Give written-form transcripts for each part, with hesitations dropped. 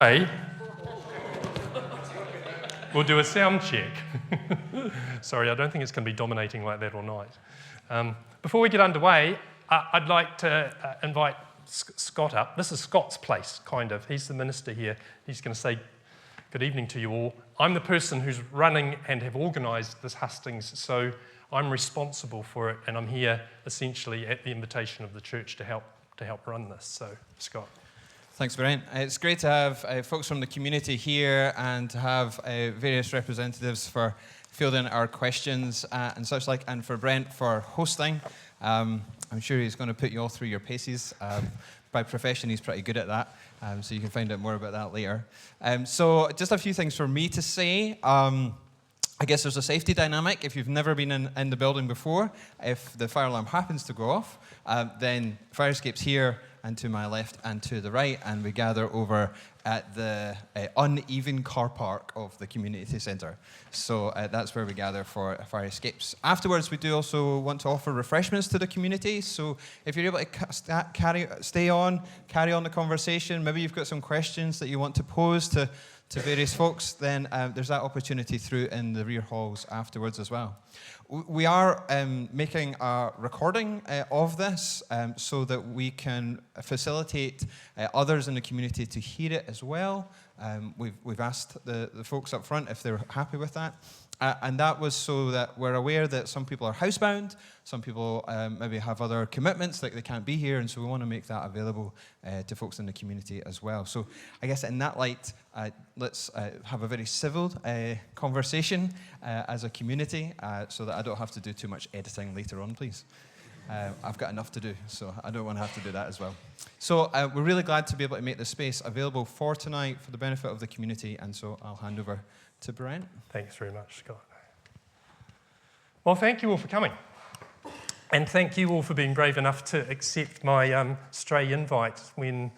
Hey, we'll do a sound check. Sorry, I don't think it's going to be dominating like that all night. Before we get underway, I'd like to invite Scott up. This is Scott's place, kind of. He's the minister here. He's going to say good evening to you all. I'm the person who's running and have organised this Hustings, so I'm responsible for it, and I'm here essentially at the invitation of the church to help run this. So, Scott. Thanks, Brent. It's great to have folks from the community here and to have various representatives for fielding our questions and such like, and for Brent for hosting. I'm sure he's going to put you all through your paces. By profession, he's pretty good at that, so you can find out more about that later. So just a few things for me to say. I guess there's a safety dynamic. If you've never been in the building before, if the fire alarm happens to go off, then fire escape's here and to my left and to the right, and we gather over at the uneven car park of the community centre. So that's where we gather for fire escapes. Afterwards, we do also want to offer refreshments to the community. So if you're able to carry on the conversation, maybe you've got some questions that you want to pose to various folks, then there's that opportunity through in the rear halls afterwards as well. We are making a recording of this so that we can facilitate others in the community to hear it as well. We've asked the folks up front if they're happy with that. And that was so that we're aware that some people are housebound, some people maybe have other commitments, like they can't be here, and so we want to make that available to folks in the community as well. So I guess in that light, let's have a very civil conversation as a community so that I don't have to do too much editing later on, please. I've got enough to do, so I don't want to have to do that as well. So we're really glad to be able to make this space available for tonight for the benefit of the community, and so I'll hand over to Brent. Thanks very much, Scott. Well, thank you all for coming. And thank you all for being brave enough to accept my stray invite when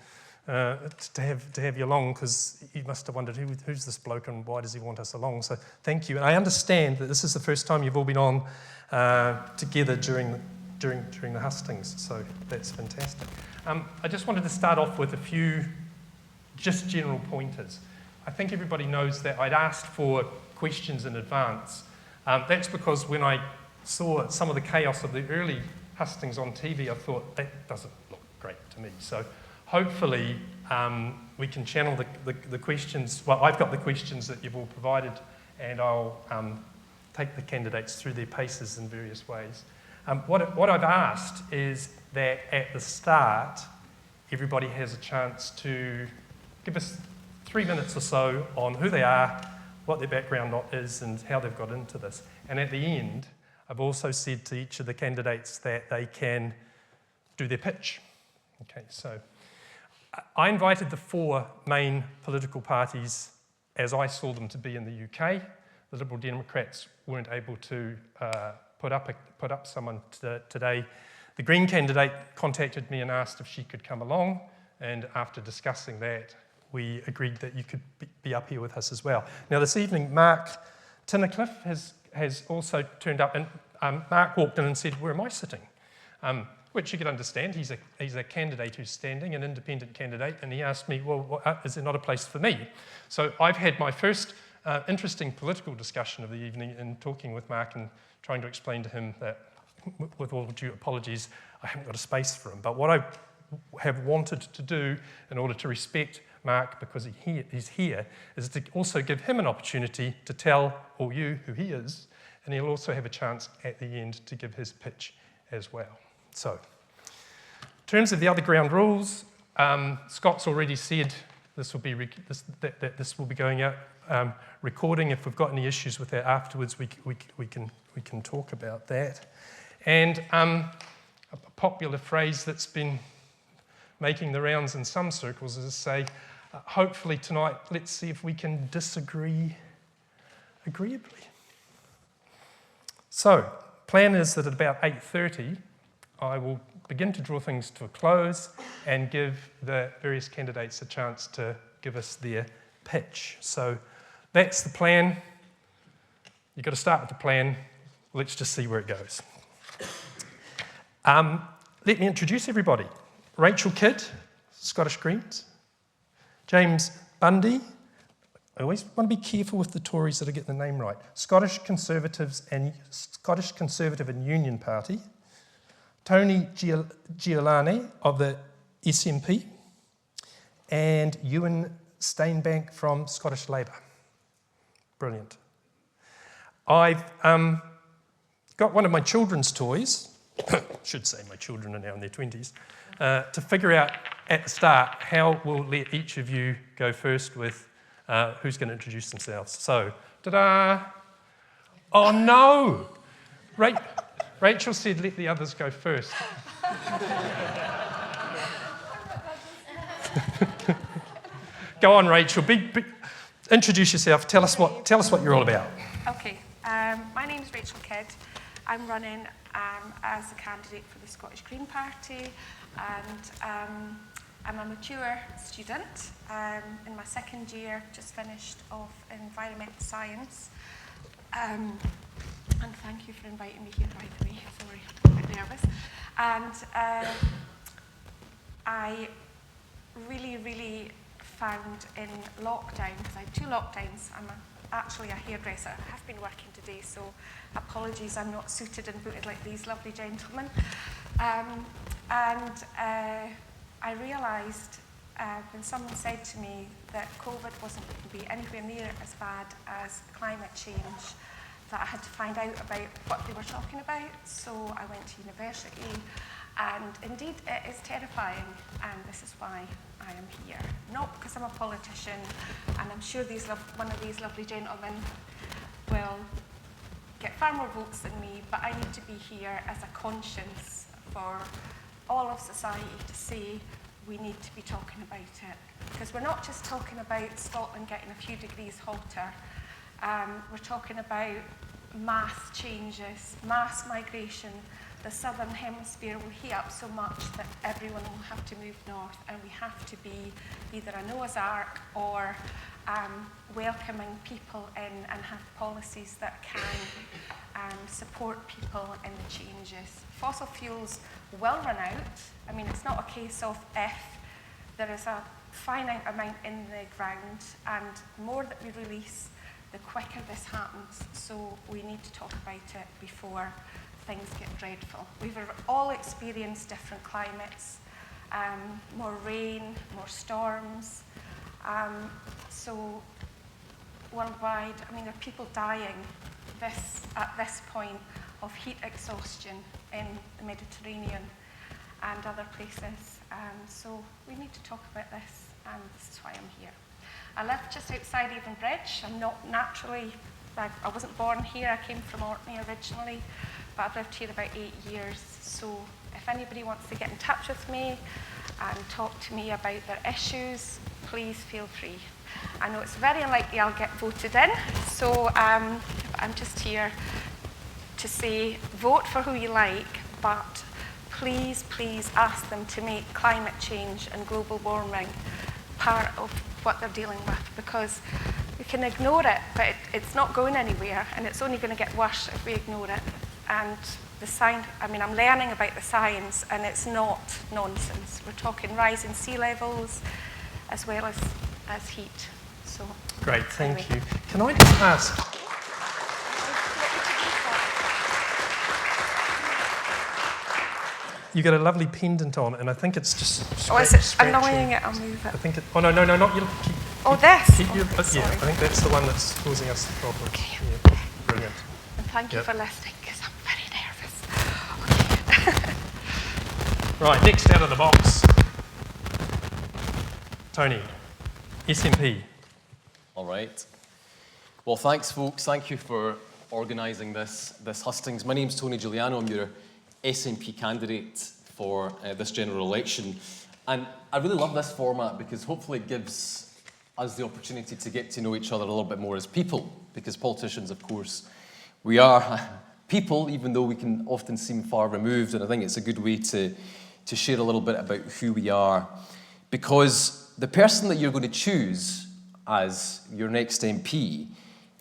to have you along, because you must have wondered who's this bloke and why does he want us along. So thank you. And I understand that this is the first time you've all been on together during the Hustings, so that's fantastic. I just wanted to start off with a few just general pointers. I think everybody knows that I'd asked for questions in advance. That's because when I saw some of the chaos of the early Hustings on TV, I thought, that doesn't look great to me. So hopefully we can channel the questions. Well, I've got the questions that you've all provided, and I'll take the candidates through their paces in various ways. What I've asked is that at the start, everybody has a chance to give us 3 minutes or so on who they are, what their background is, and how they've got into this. And at the end, I've also said to each of the candidates that they can do their pitch. Okay, so I invited the 4 main political parties as I saw them to be in the UK. The Liberal Democrats weren't able to put up someone today. The Green candidate contacted me and asked if she could come along, and after discussing that, we agreed that you could be up here with us as well. Now this evening, Mark Tinnicliffe has also turned up, and Mark walked in and said, "Where am I sitting?" Which you can understand. He's a candidate who's standing, an independent candidate, and he asked me, well, is there not a place for me? So I've had my first interesting political discussion of the evening in talking with Mark and trying to explain to him that, with all due apologies, I haven't got a space for him. But what I have wanted to do in order to respect Mark, because he's here, is to also give him an opportunity to tell all you who he is, and he'll also have a chance at the end to give his pitch as well. So, in terms of the other ground rules, Scott's already said this will be this will be going out recording. If we've got any issues with that afterwards, we can talk about that. And a popular phrase that's been making the rounds in some circles is to say, hopefully tonight, let's see if we can disagree agreeably. So, plan is that at about 8:30, I will begin to draw things to a close and give the various candidates a chance to give us their pitch. So that's the plan. You've got to start with the plan. Let's just see where it goes. Let me introduce everybody. Rachel Kidd, Scottish Greens. James Bundy. I always want to be careful with the Tories that I get the name right. Scottish Conservative and Union Party. Tony Giuliani of the SNP. And Ewan Steinbank from Scottish Labour. Brilliant. I've got one of my children's toys, should say my children are now in their 20s, to figure out at the start how we'll let each of you go first with who's going to introduce themselves. So, ta-da! Oh no! Rachel said let the others go first. Go on, Rachel. Introduce yourself. Tell us what you're all about. Okay. My name is Rachel Kidd. I'm running as a candidate for the Scottish Green Party, and I'm a mature student in my second year, just finished off environmental science. And thank you for inviting me here, by the way. Sorry, I'm a bit nervous. And I really found in lockdown, because I had 2 lockdowns, I'm actually a hairdresser. I have been working today, so apologies, I'm not suited and booted like these lovely gentlemen. I realised when someone said to me that COVID wasn't going to be anywhere near as bad as climate change, that I had to find out about what they were talking about. So I went to university, and indeed it is terrifying, and this is why I am here. Not because I'm a politician, and I'm sure one of these lovely gentlemen will get far more votes than me, but I need to be here as a conscience for all of society to say we need to be talking about it. Because we're not just talking about Scotland getting a few degrees hotter, we're talking about mass changes, mass migration. The southern hemisphere will heat up so much that everyone will have to move north, and we have to be either a Noah's Ark or welcoming people in and have policies that can support people in the changes. Fossil fuels will run out. I mean, it's not a case of if. There is a finite amount in the ground, and the more that we release, the quicker this happens. So we need to talk about it before things get dreadful. We've all experienced different climates, more rain, more storms. So worldwide, I mean, there are people dying at this point of heat exhaustion in the Mediterranean and other places. So we need to talk about this, and this is why I'm here. I live just outside Evenbridge. I'm not naturally, I wasn't born here. I came from Orkney originally, but I've lived here about 8 years. So if anybody wants to get in touch with me and talk to me about their issues, please feel free. I know it's very unlikely I'll get voted in, so I'm just here to say vote for who you like, but please ask them to make climate change and global warming part of what they're dealing with, because we can ignore it, but it's not going anywhere, and it's only going to get worse if we ignore it. And the science, I mean, I'm learning about the science, and it's not nonsense. We're talking rising sea levels as well as heat. So great, thank you. Can I just ask? You got a lovely pendant on, and I think it's just is it annoying it? I'll move it. I think it. Oh no, not you. This. Yeah, I think that's the one that's causing us the problem. Okay. Yeah, brilliant. And thank you for listening, because I'm very nervous. Okay. Right, next out of the box, Tony, SNP. All right. Well, thanks, folks. Thank you for organising this hustings. My name's Tony Giuliano. I'm your SNP candidate for this general election. And I really love this format because hopefully it gives us the opportunity to get to know each other a little bit more as people, because politicians, of course, we are people, even though we can often seem far removed, and I think it's a good way to share a little bit about who we are, because the person that you're going to choose as your next MP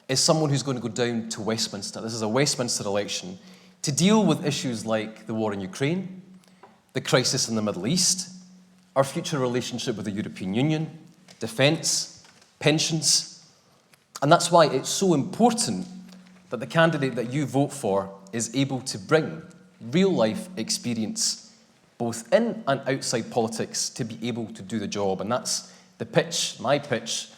is someone who's going to go down to Westminster. This is a Westminster election to deal with issues like the war in Ukraine, the crisis in the Middle East, our future relationship with the European Union, defence, pensions. And that's why it's so important that the candidate that you vote for is able to bring real-life experience, both in and outside politics, to be able to do the job. And that's the pitch, my pitch,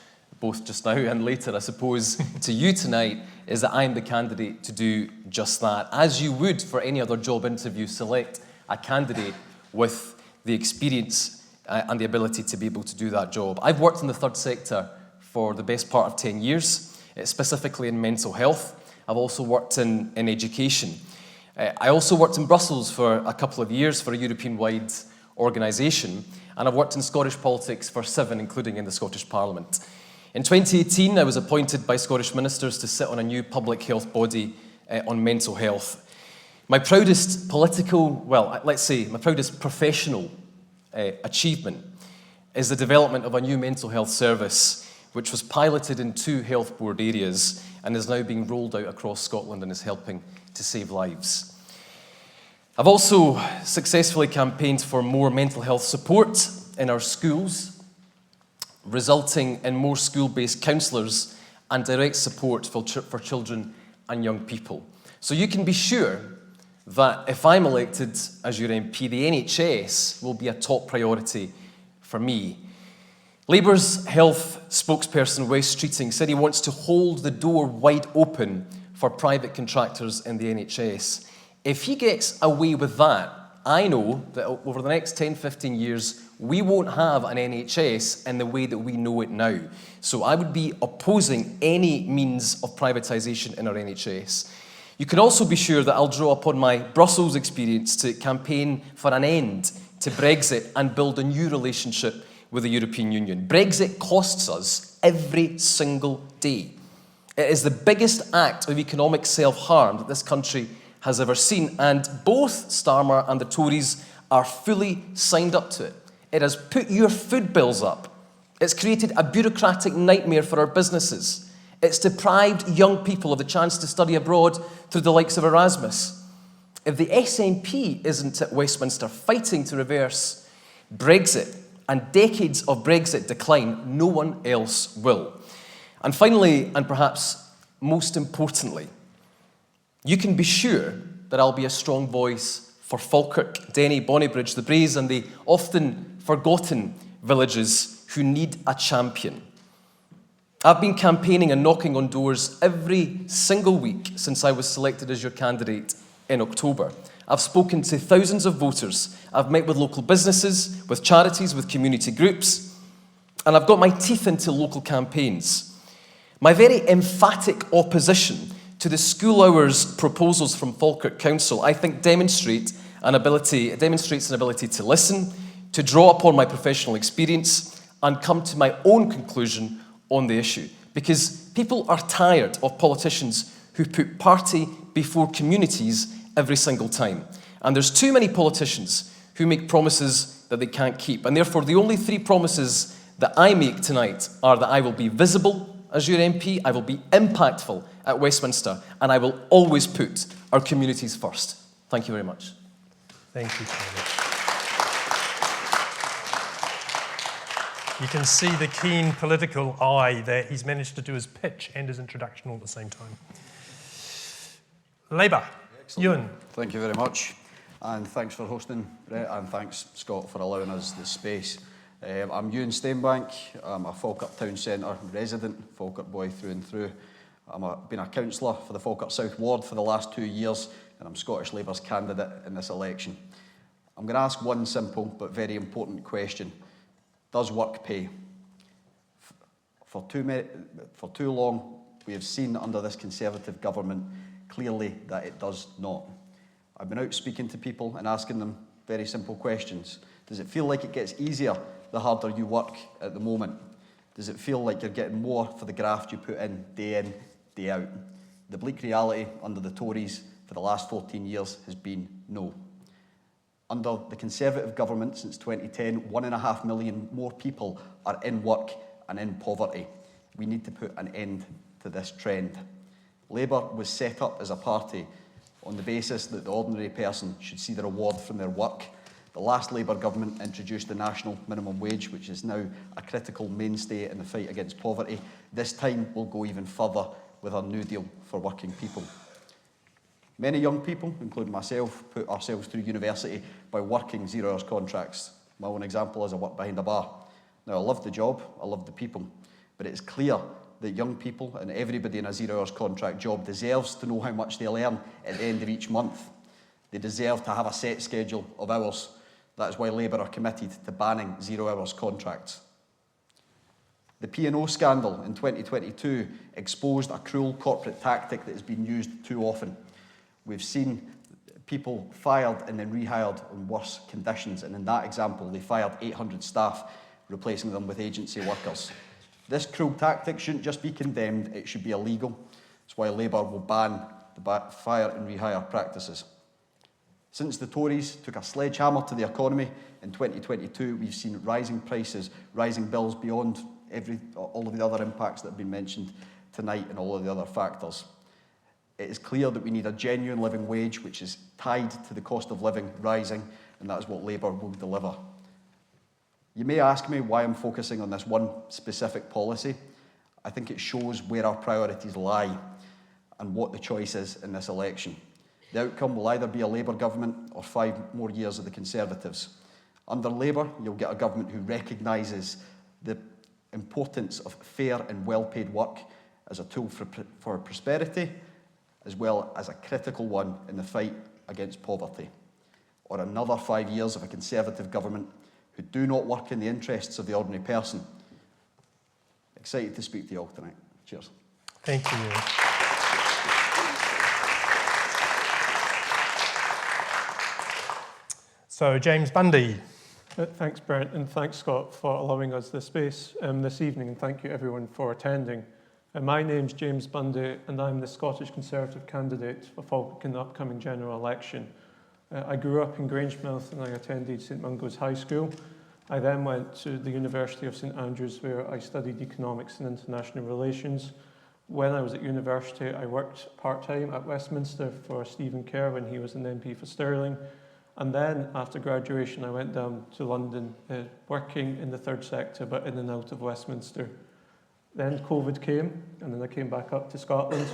both just now and later, I suppose, to you tonight, is that I'm the candidate to do just that. As you would for any other job interview, select a candidate with the experience and the ability to be able to do that job. I've worked in the third sector for the best part of 10 years, specifically in mental health. I've also worked in education. I also worked in Brussels for a couple of years for a European-wide organisation, and I've worked in Scottish politics for 7, including in the Scottish Parliament. In 2018, I was appointed by Scottish ministers to sit on a new public health body on mental health. My proudest my proudest professional achievement is the development of a new mental health service, which was piloted in 2 health board areas and is now being rolled out across Scotland and is helping to save lives. I've also successfully campaigned for more mental health support in our schools, resulting in more school-based counsellors and direct support for children and young people. So you can be sure that if I'm elected as your MP, the NHS will be a top priority for me. Labour's health spokesperson, Wes Streeting, said he wants to hold the door wide open for private contractors in the NHS. If he gets away with that, I know that over the next 10, 15 years, we won't have an NHS in the way that we know it now. So I would be opposing any means of privatisation in our NHS. You can also be sure that I'll draw upon my Brussels experience to campaign for an end to Brexit and build a new relationship with the European Union. Brexit costs us every single day. It is the biggest act of economic self-harm that this country has ever seen, and both Starmer and the Tories are fully signed up to it. It has put your food bills up. It's created a bureaucratic nightmare for our businesses. It's deprived young people of the chance to study abroad through the likes of Erasmus. If the SNP isn't at Westminster fighting to reverse Brexit and decades of Brexit decline, no one else will. And finally, and perhaps most importantly, you can be sure that I'll be a strong voice for Falkirk, Denny, Bonnybridge, the Braes, and the often forgotten villages who need a champion. I've been campaigning and knocking on doors every single week since I was selected as your candidate in October. I've spoken to thousands of voters. I've met with local businesses, with charities, with community groups, and I've got my teeth into local campaigns. My very emphatic opposition to the school hours proposals from Falkirk Council, I think demonstrates an ability to listen, to draw upon my professional experience, and come to my own conclusion on the issue. Because people are tired of politicians who put party before communities every single time. And there's too many politicians who make promises that they can't keep. And therefore, the only 3 promises that I make tonight are that I will be visible as your MP, I will be impactful at Westminster, and I will always put our communities first. Thank you very much. Thank you, Tony. You can see the keen political eye that he's managed to do his pitch and his introduction all at the same time. Labour, Ewan. Thank you very much, and thanks for hosting, Brett, and thanks, Scott, for allowing us the space. I'm Ewan Steinbank. I'm a Falkirk Town Centre resident, Falkirk boy through and through. I've been a councillor for the Falkirk South Ward for the last 2 years, and I'm Scottish Labour's candidate in this election. I'm going to ask one simple but very important question. Does work pay? For too long, we have seen under this Conservative government clearly that it does not. I've been out speaking to people and asking them very simple questions. Does it feel like it gets easier the harder you work at the moment? Does it feel like you're getting more for the graft you put in, day out? The bleak reality under the Tories for the last 14 years has been no. Under the Conservative government since 2010, 1.5 million more people are in work and in poverty. We need to put an end to this trend. Labour was set up as a party on the basis that the ordinary person should see the reward from their work, The last Labour government introduced the national minimum wage, which is now a critical mainstay in the fight against poverty. This time we'll go even further with our New Deal for working people. Many young people, including myself, put ourselves through university by working 0 hours contracts. My own example is I work behind a bar. Now, I love the job, I love the people, but it's clear that young people and everybody in a 0 hours contract job deserves to know how much they'll earn at the end of each month. They deserve to have a set schedule of hours. That is why Labour are committed to banning 0 hours contracts. The P&O scandal in 2022 exposed a cruel corporate tactic that has been used too often. We've seen people fired and then rehired in worse conditions, and in that example, they fired 800 staff, replacing them with agency workers. This cruel tactic shouldn't just be condemned, it should be illegal. That's why Labour will ban the fire and rehire practices. Since the Tories took a sledgehammer to the economy in 2022, we've seen rising prices, rising bills beyond all of the other impacts that have been mentioned tonight and all of the other factors. It is clear that we need a genuine living wage which is tied to the cost of living rising, and that is what Labour will deliver. You may ask me why I'm focusing on this one specific policy. I think it shows where our priorities lie and what the choice is in this election. The outcome will either be a Labour government or 5 more years of the Conservatives. Under Labour, you'll get a government who recognises the importance of fair and well-paid work as a tool for prosperity, as well as a critical one in the fight against poverty. Or another 5 years of a Conservative government who do not work in the interests of the ordinary person. Excited to speak to you all tonight. Cheers. Thank you. So, James Bundy. Thanks, Brent, and thanks, Scott, for allowing us this space this evening, and thank you, everyone, for attending. My name's James Bundy, and I'm the Scottish Conservative candidate for Falkirk in the upcoming general election. I grew up in Grangemouth and I attended St Mungo's High School. I then went to the University of St Andrews, where I studied economics and international relations. When I was at university, I worked part-time at Westminster for Stephen Kerr when he was an MP for Stirling. And then, after graduation, I went down to London, working in the third sector, but in and out of Westminster. Then COVID came, and then I came back up to Scotland,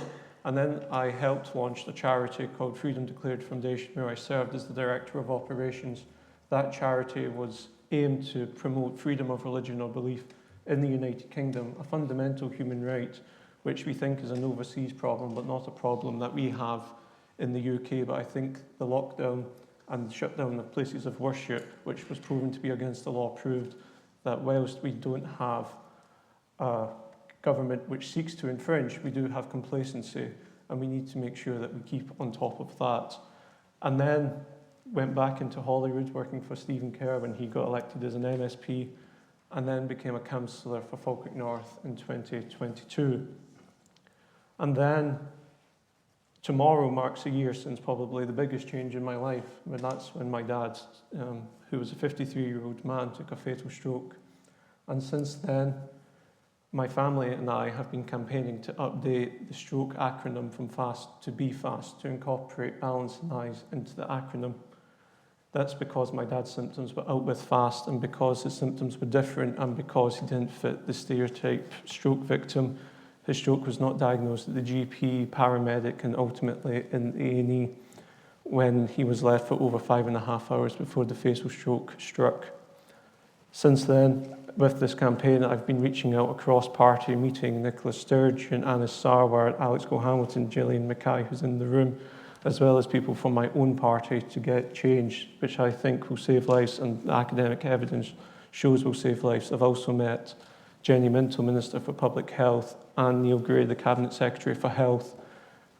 and then I helped launch a charity called Freedom Declared Foundation, where I served as the Director of Operations. That charity was aimed to promote freedom of religion or belief in the United Kingdom, a fundamental human right, which we think is an overseas problem, but not a problem that we have in the UK. But I think the lockdown and shutdown of places of worship, which was proven to be against the law, proved that whilst we don't have a government which seeks to infringe, we do have complacency, and we need to make sure that we keep on top of that. And then went back into Holyrood, working for Stephen Kerr when he got elected as an MSP, and then became a councillor for Falkirk North in 2022. And then tomorrow marks a year since probably the biggest change in my life, and that's when my dad, who was a 53-year-old man, took a fatal stroke. And since then, my family and I have been campaigning to update the stroke acronym from FAST to BFAST, to incorporate balance and eyes into the acronym. That's because my dad's symptoms were out with FAST, and because his symptoms were different, and because he didn't fit the stereotype stroke victim. His stroke was not diagnosed at the GP, paramedic, and ultimately in A&E when he was left for over 5.5 hours before the fatal stroke struck. Since then, with this campaign, I've been reaching out across party, meeting Nicola Sturgeon, Anis Sarwar, Alex Cole-Hamilton, Gillian Mackay, who's in the room, as well as people from my own party, to get change, which I think will save lives, and the academic evidence shows will save lives. I've also met Jenny Minto, Minister for Public Health, and Neil Gray, the Cabinet Secretary for Health,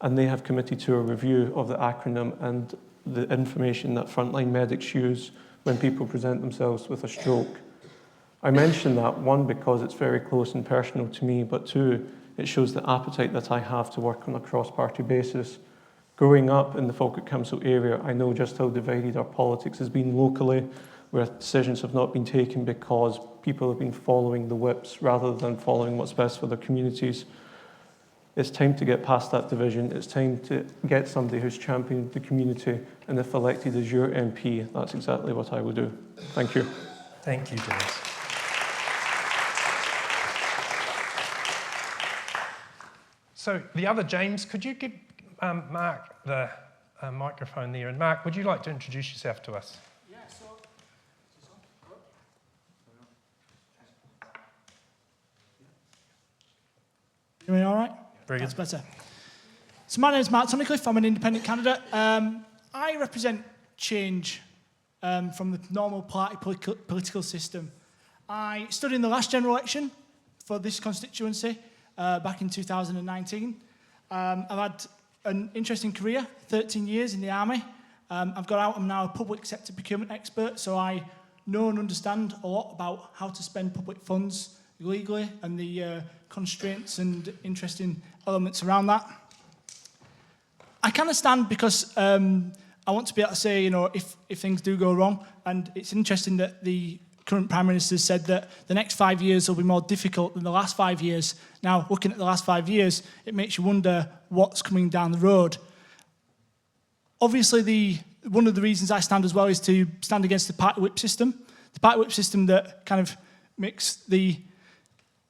and they have committed to a review of the acronym and the information that frontline medics use when people present themselves with a stroke. I mention that, one, because it's very close and personal to me, but two, it shows the appetite that I have to work on a cross-party basis. Growing up in the Falkirk Council area, I know just how divided our politics has been locally, where decisions have not been taken because people have been following the whips rather than following what's best for their communities. It's time to get past that division. It's time to get somebody who's championed the community, and if elected as your MP, that's exactly what I will do. Thank you. Thank you, James. So the other James, could you give Mark the microphone there? And Mark, would you like to introduce yourself to us? Yeah, so... You mean all right? Very good. That's better. So my name is Mark Tunnicliffe. I'm an independent candidate. I represent change from the normal party political system. I stood in the last general election for this constituency back in 2019. I've had an interesting career, 13 years in the army. I've got out, I'm now a public sector procurement expert, so I know and understand a lot about how to spend public funds legally and the constraints and interesting elements around that. I kind of stand because I want to be able to say, you know, if things do go wrong, and it's interesting that the current Prime Minister said that the next 5 years will be more difficult than the last 5 years. Now, looking at the last 5 years, it makes you wonder what's coming down the road. Obviously, one of the reasons I stand as well is to stand against the party whip system. The party whip system that kind of makes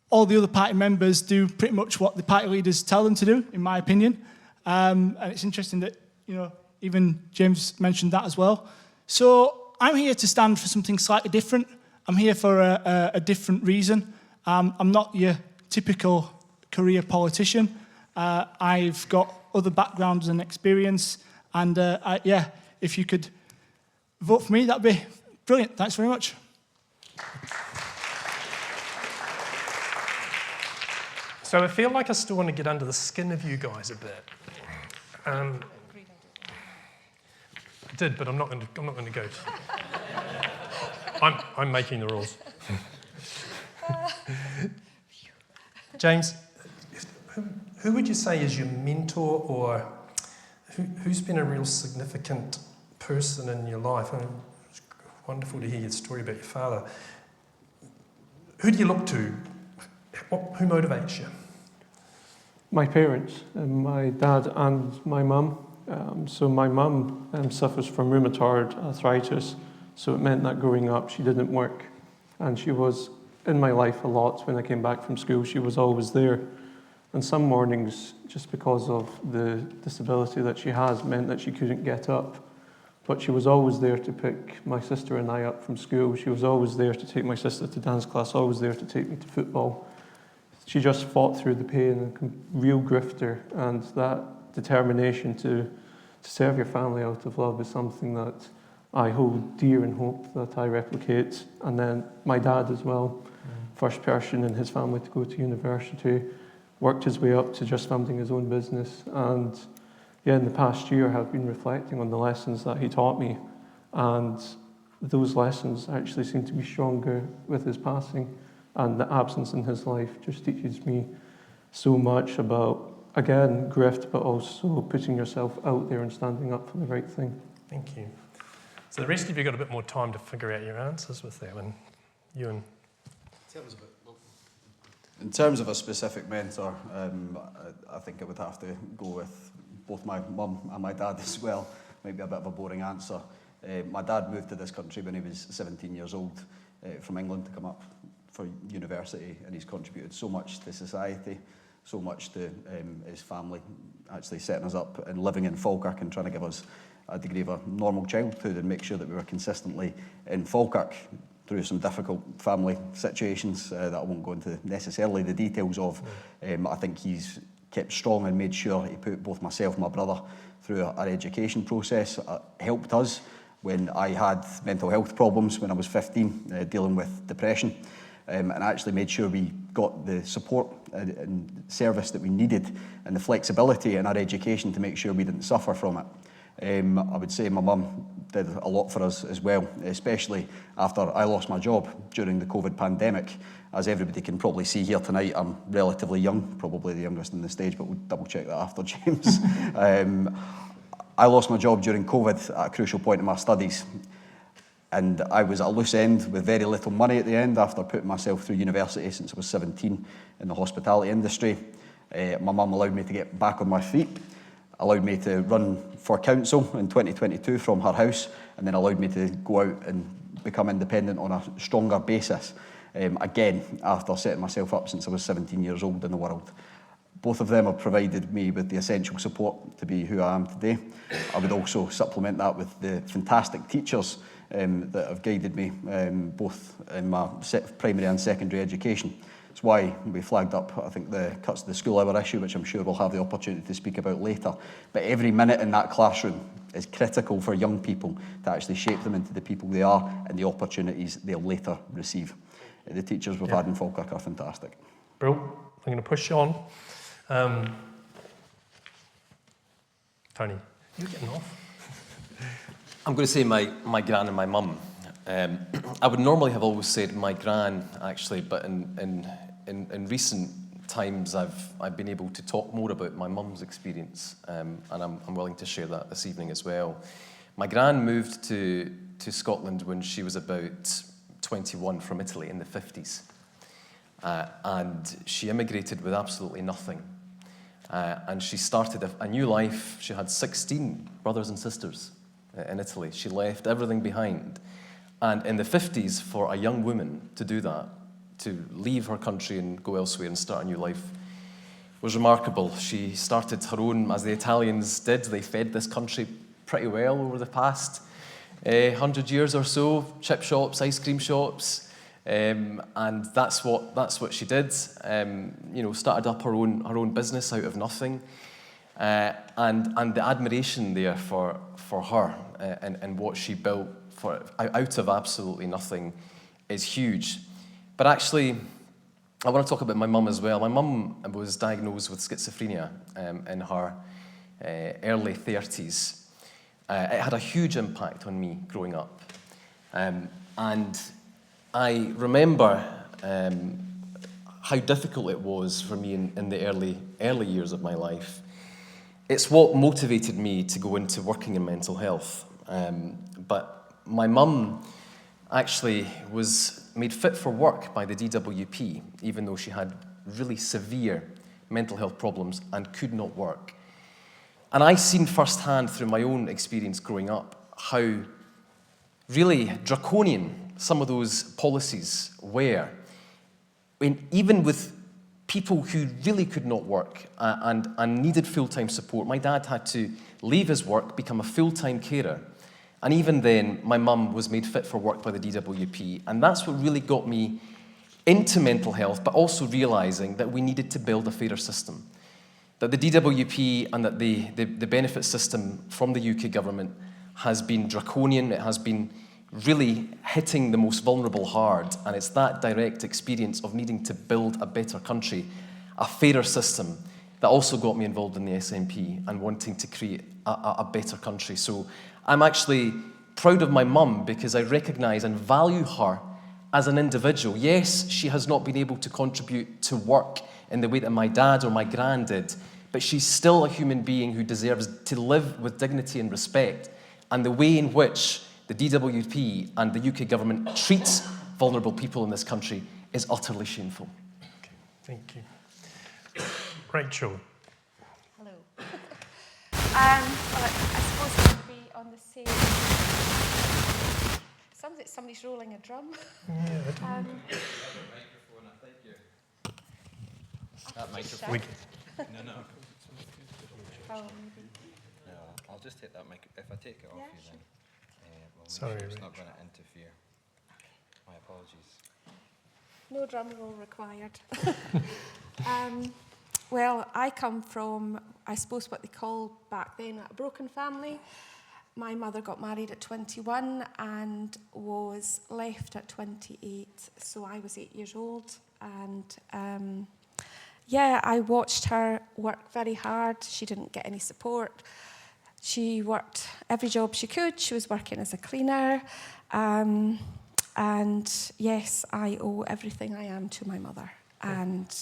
all the other party members do pretty much what the party leaders tell them to do, in my opinion. And it's interesting that, you know, even James mentioned that as well. So I'm here to stand for something slightly different. I'm here for a different reason. I'm not your typical career politician. I've got other backgrounds and experience. And yeah, if you could vote for me, that'd be brilliant. Thanks very much. So I feel like I still want to get under the skin of you guys a bit. I did, but I'm not going to go. I'm making the rules. James, who would you say is your mentor, or who's been a real significant person in your life? I mean, it's wonderful to hear your story about your father. Who do you look to? Who motivates you? My parents, my dad and my mum. So my mum suffers from rheumatoid arthritis, so it meant that growing up she didn't work, and she was in my life a lot. When I came back from school, she was always there. And some mornings, just because of the disability that she has, meant that she couldn't get up. But she was always there to pick my sister and I up from school. She was always there to take my sister to dance class, always there to take me to football. She just fought through the pain, a real grifter, and that determination to serve your family out of love is something that I hold dear and hope that I replicate. And then my dad as well, first person in his family to go to university, worked his way up to just funding his own business. And yeah, in the past year, I've been reflecting on the lessons that he taught me, and those lessons actually seem to be stronger with his passing. And the absence in his life just teaches me so much about, again, grift, but also putting yourself out there and standing up for the right thing. Thank you. So the rest of you got a bit more time to figure out your answers with that one. You and... In terms of a specific mentor, I think I would have to go with both my mum and my dad as well. Might be a bit of a boring answer. My dad moved to this country when he was 17 years old from England to come up for university, and he's contributed so much to society, so much to his family, actually setting us up and living in Falkirk and trying to give us a degree of a normal childhood and make sure that we were consistently in Falkirk through some difficult family situations that I won't go into necessarily the details of. I think he's kept strong and made sure he put both myself and my brother through our education process, helped us when I had mental health problems when I was 15, dealing with depression. And actually made sure we got the support and service that we needed and the flexibility in our education to make sure we didn't suffer from it. I would say my mum did a lot for us as well, especially after I lost my job during the COVID pandemic. As everybody can probably see here tonight, I'm relatively young, probably the youngest on the stage, but we'll double check that after, James. I lost my job during COVID at a crucial point in my studies. And I was at a loose end with very little money at the end after putting myself through university since I was 17 in the hospitality industry. My mum allowed me to get back on my feet, allowed me to run for council in 2022 from her house, and then allowed me to go out and become independent on a stronger basis. Again, after setting myself up since I was 17 years old in the world. Both of them have provided me with the essential support to be who I am today. I would also supplement that with the fantastic teachers that have guided me, both in my primary and secondary education. It's why we flagged up, I think, the cuts to the school hour issue, which I'm sure we'll have the opportunity to speak about later. But every minute in that classroom is critical for young people to actually shape them into the people they are and the opportunities they'll later receive. The teachers we've had in Falkirk are fantastic. Brill, I'm going to push you on. Tony, you're getting off. I'm going to say my gran and my mum. I would normally have always said my gran, actually, but in recent times I've been able to talk more about my mum's experience, and I'm willing to share that this evening as well. My gran moved to Scotland when she was about 21 from Italy in the 50s, and she immigrated with absolutely nothing. And she started a new life. She had 16 brothers and sisters in Italy. She left everything behind. And in the 50s, for a young woman to do that, to leave her country and go elsewhere and start a new life, was remarkable. She started her own, as the Italians did. They fed this country pretty well over the past 100 years or so. Chip shops, ice cream shops. And that's what she did. Started up her own business out of nothing, and the admiration there for her and what she built out of absolutely nothing is huge. But actually, I want to talk about my mum as well. My mum was diagnosed with schizophrenia in her early 30s. It had a huge impact on me growing up, and I remember how difficult it was for me in the early years of my life. It's what motivated me to go into working in mental health. But my mum actually was made fit for work by the DWP, even though she had really severe mental health problems and could not work. And I seen firsthand through my own experience growing up how really draconian some of those policies were. Even with people who really could not work and needed full-time support. My dad had to leave his work, become a full-time carer. And even then, my mum was made fit for work by the DWP. And that's what really got me into mental health, but also realising that we needed to build a fairer system. That the DWP and that the benefit system from the UK government has been draconian. It has been really hitting the most vulnerable hard, and it's that direct experience of needing to build a better country, a fairer system, that also got me involved in the SNP and wanting to create a better country. So I'm actually proud of my mum because I recognise and value her as an individual. Yes, she has not been able to contribute to work in the way that my dad or my gran did, but she's still a human being who deserves to live with dignity and respect, and the way in which the DWP and the UK government treats vulnerable people in this country is utterly shameful. Okay, thank you. Rachel. Hello. Well, I suppose it would be on the same. Sounds like somebody's rolling a drum. Yeah, Microphone, I think you're... That microphone. No. Oh, maybe. No, I'll just take that mic. If I take it off Yeah, you sure. then. Sorry, It's Rach. not going to interfere. My apologies. No drum roll required. Well, I come from, I suppose, what they called back then a broken family. My mother got married at 21 and was left at 28, so I was 8 years old. And I watched her work very hard. She didn't get any support. She worked every job she could. She was working as a cleaner. And yes, I owe everything I am to my mother. And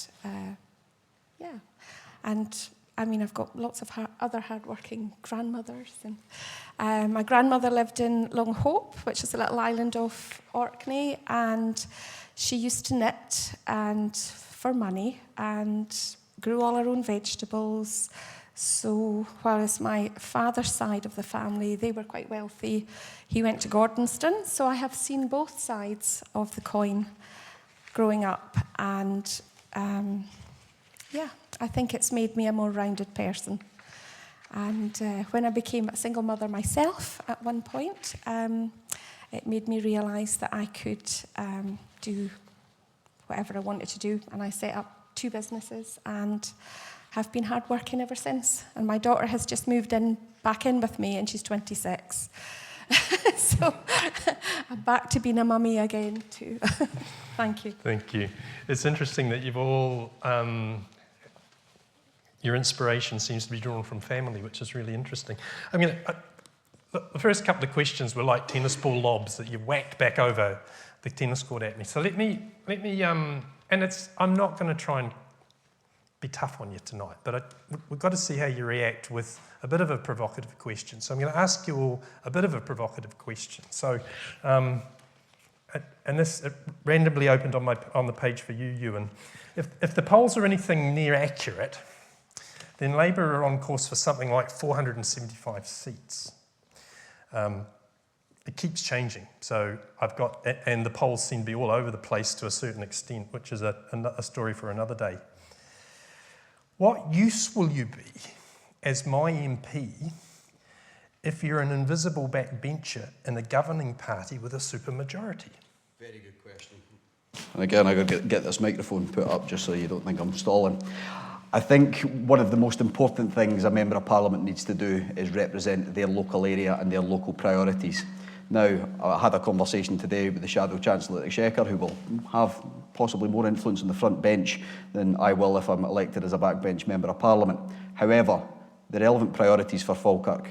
and I mean, I've got lots of other hard-working grandmothers. And my grandmother lived in Long Hope, which is a little island off Orkney, and she used to knit and for money and grew all our own vegetables. So whereas my father's side of the family, they were quite wealthy, he went to Gordonston. So I have seen both sides of the coin growing up. And yeah, I think it's made me a more rounded person. And when I became a single mother myself at one point, it made me realise that I could do whatever I wanted to do. And I set up 2 businesses and have been hardworking ever since. And my daughter has just moved back in with me, and she's 26. So I'm back to being a mummy again too. Thank you. Thank you. It's interesting that you've all, your inspiration seems to be drawn from family, which is really interesting. I mean, the first couple of questions were like tennis ball lobs that you whacked back over the tennis court at me. So let me, and I'm not going to try and be tough on you tonight, but we've got to see how you react with a bit of a provocative question. So I'm going to ask you all a bit of a provocative question. So, and this randomly opened on the page for you, Ewan. If the polls are anything near accurate, then Labour are on course for something like 475 seats. It keeps changing. So and the polls seem to be all over the place to a certain extent, which is a story for another day. What use will you be as my MP if you're an invisible backbencher in a governing party with a supermajority? Very good question. And again, I've got to get this microphone put up just so you don't think I'm stalling. I think one of the most important things a Member of Parliament needs to do is represent their local area and their local priorities. Now, I had a conversation today with the Shadow Chancellor at the Exchequer, who will have possibly more influence on the front bench than I will if I'm elected as a backbench Member of Parliament. However, the relevant priorities for Falkirk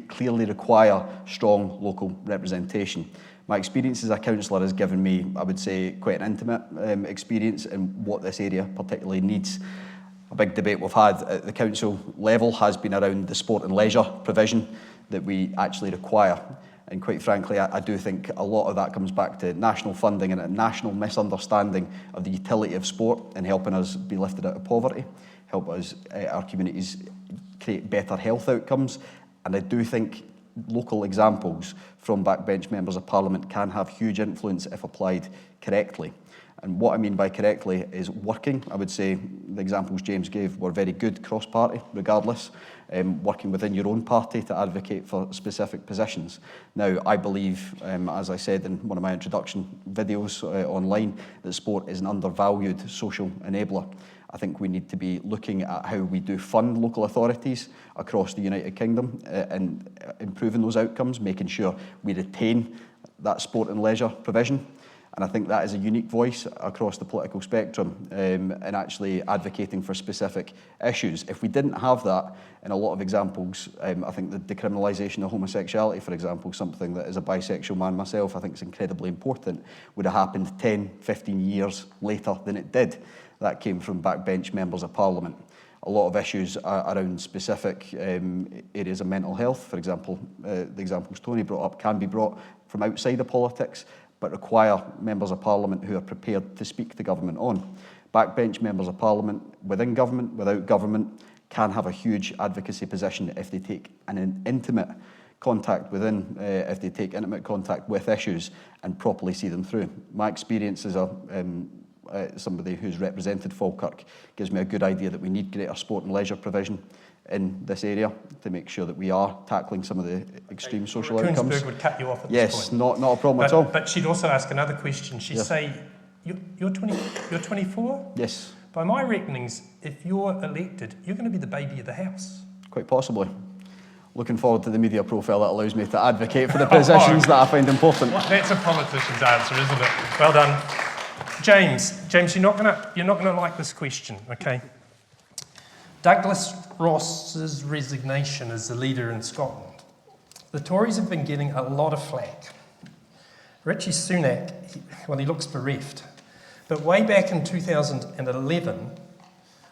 clearly require strong local representation. My experience as a councillor has given me, I would say, quite an intimate experience in what this area particularly needs. A big debate we've had at the council level has been around the sport and leisure provision that we actually require. And quite frankly, I do think a lot of that comes back to national funding and a national misunderstanding of the utility of sport in helping us be lifted out of poverty, help us, our communities, create better health outcomes. And I do think local examples from backbench members of Parliament can have huge influence if applied correctly. And what I mean by correctly is working. I would say the examples James gave were very good cross-party, regardless. Working within your own party to advocate for specific positions. Now, I believe, as I said in one of my introduction videos online, that sport is an undervalued social enabler. I think we need to be looking at how we do fund local authorities across the United Kingdom and improving those outcomes, making sure we retain that sport and leisure provision. And I think that is a unique voice across the political spectrum in actually advocating for specific issues. If we didn't have that, in a lot of examples, I think the decriminalisation of homosexuality, for example, something that as a bisexual man myself, I think is incredibly important, would have happened 10, 15 years later than it did. That came from backbench members of Parliament. A lot of issues around specific areas of mental health, for example, the examples Tony brought up, can be brought from outside of politics, but require members of Parliament who are prepared to speak to government on. Backbench members of Parliament, within government, without government, can have a huge advocacy position if they take an intimate contact if they take intimate contact with issues and properly see them through. My experience as somebody who's represented Falkirk gives me a good idea that we need greater sport and leisure provision in this area to make sure that we are tackling some of the extreme social outcomes. Koonsberg would cut you off at this point. Yes, not a problem at all. But she'd also ask another question. She'd say, you're 24? Yes. By my reckonings, if you're elected, you're going to be the baby of the house. Quite possibly. Looking forward to the media profile that allows me to advocate for the positions that I find important. Well, that's a politician's answer, isn't it? Well done. James, you're not going to like this question, okay? Douglas Ross's resignation as the leader in Scotland. The Tories have been getting a lot of flack. Richie Sunak, he looks bereft. But way back in 2011,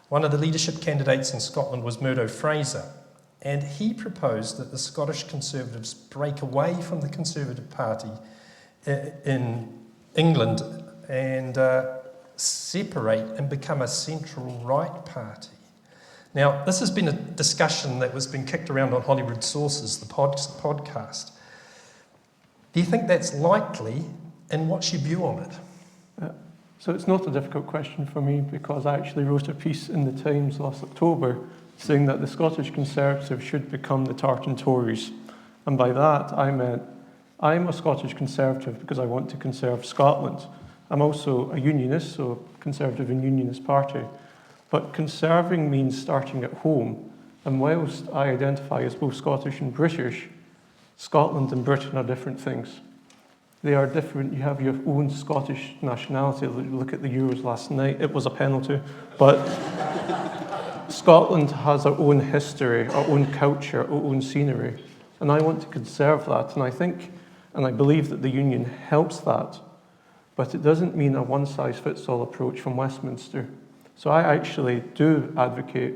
one of the leadership candidates in Scotland was Murdo Fraser, and he proposed that the Scottish Conservatives break away from the Conservative Party in England and separate and become a central right party. Now, this has been a discussion that was being kicked around on Hollywood Sources, the podcast. Do you think that's likely, and what's your view on it? So it's not a difficult question for me because I actually wrote a piece in the Times last October saying that the Scottish Conservatives should become the Tartan Tories. And by that I meant I'm a Scottish Conservative because I want to conserve Scotland. I'm also a unionist, so Conservative and Unionist Party. But conserving means starting at home. And whilst I identify as both Scottish and British, Scotland and Britain are different things. They are different. You have your own Scottish nationality. Look at the Euros last night. It was a penalty. But Scotland has our own history, our own culture, our own scenery. And I want to conserve that. And I think, and I believe that the union helps that. But it doesn't mean a one-size-fits-all approach from Westminster. So I actually do advocate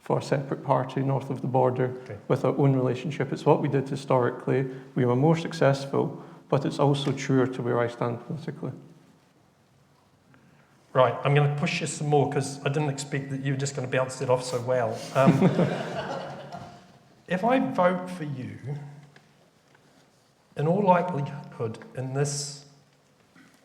for a separate party north of the border with our own relationship. It's what we did historically. We were more successful, but it's also truer to where I stand politically. Right, I'm going to push you some more because I didn't expect that you were just going to bounce it off so well. If I vote for you, in all likelihood, in this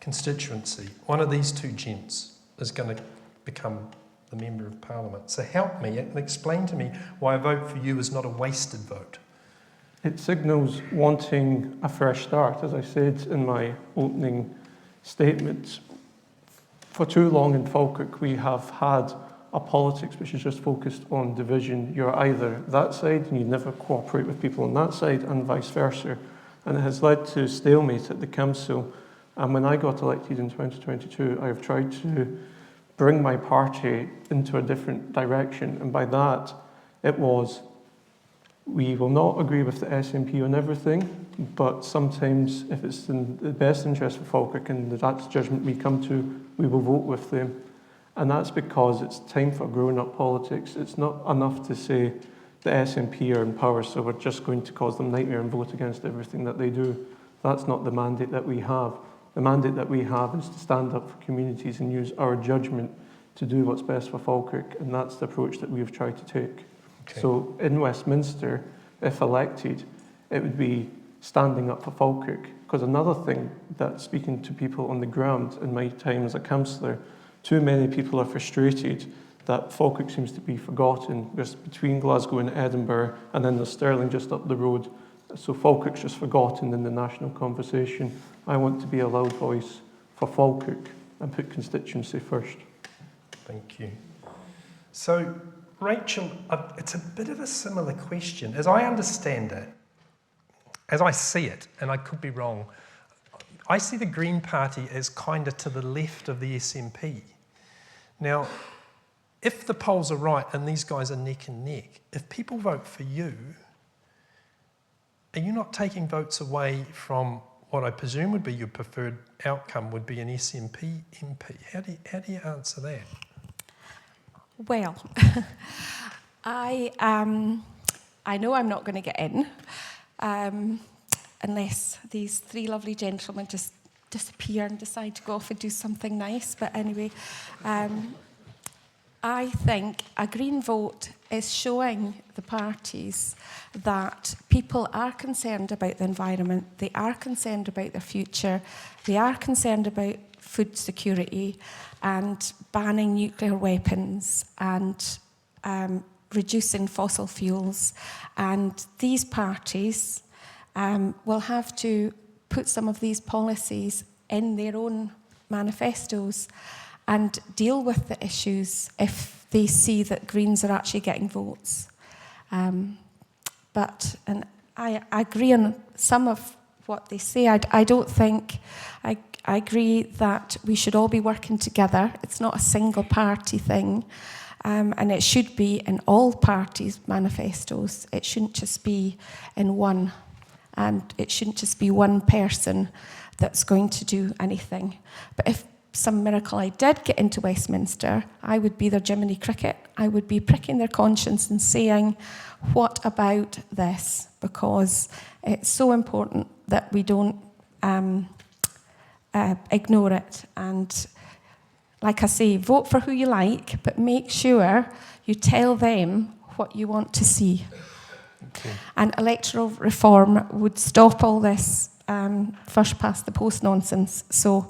constituency, one of these two gents is going to become the Member of Parliament. So help me and explain to me why a vote for you is not a wasted vote. It signals wanting a fresh start. As I said in my opening statement, for too long in Falkirk we have had a politics which is just focused on division. You're either that side and you never cooperate with people on that side and vice versa. And it has led to stalemate at the council. And when I got elected in 2022, I have tried to bring my party into a different direction. And by that, it was, we will not agree with the SNP on everything, but sometimes if it's in the best interest for Falkirk and that's judgment we come to, we will vote with them. And that's because it's time for grown-up politics. It's not enough to say the SNP are in power, so we're just going to cause them nightmare and vote against everything that they do. That's not the mandate that we have. The mandate that we have is to stand up for communities and use our judgment to do what's best for Falkirk, and that's the approach that we've tried to take. Okay. So in Westminster, if elected, it would be standing up for Falkirk. Because another thing that speaking to people on the ground in my time as a councillor, too many people are frustrated that Falkirk seems to be forgotten. There's between Glasgow and Edinburgh, and then there's Stirling just up the road. So Falkirk's just forgotten in the national conversation. I want to be a loud voice for Falkirk and put constituency first. Thank you. So, Rachel, it's a bit of a similar question. As I understand it, as I see it, and I could be wrong, I see the Green Party as kind of to the left of the SNP. Now, if the polls are right and these guys are neck and neck, if people vote for you, are you not taking votes away from what I presume would be your preferred outcome would be an SNP MP? How do you answer that? Well, I know I'm not going to get in unless these three lovely gentlemen just disappear and decide to go off and do something nice. But anyway, I think a Green vote is showing the parties that people are concerned about the environment, they are concerned about their future, they are concerned about food security and banning nuclear weapons and reducing fossil fuels. And these parties will have to put some of these policies in their own manifestos and deal with the issues if they see that Greens are actually getting votes. But I agree on some of what they say. I don't think, I agree that we should all be working together. It's not a single party thing. And it should be in all parties' manifestos. It shouldn't just be in one. And it shouldn't just be one person that's going to do anything. But if some miracle I did get into Westminster, I would be their Jiminy Cricket. I would be pricking their conscience and saying, what about this? Because it's so important that we don't ignore it. And like I say, vote for who you like, but make sure you tell them what you want to see. Okay. And electoral reform would stop all this first past the post nonsense. So,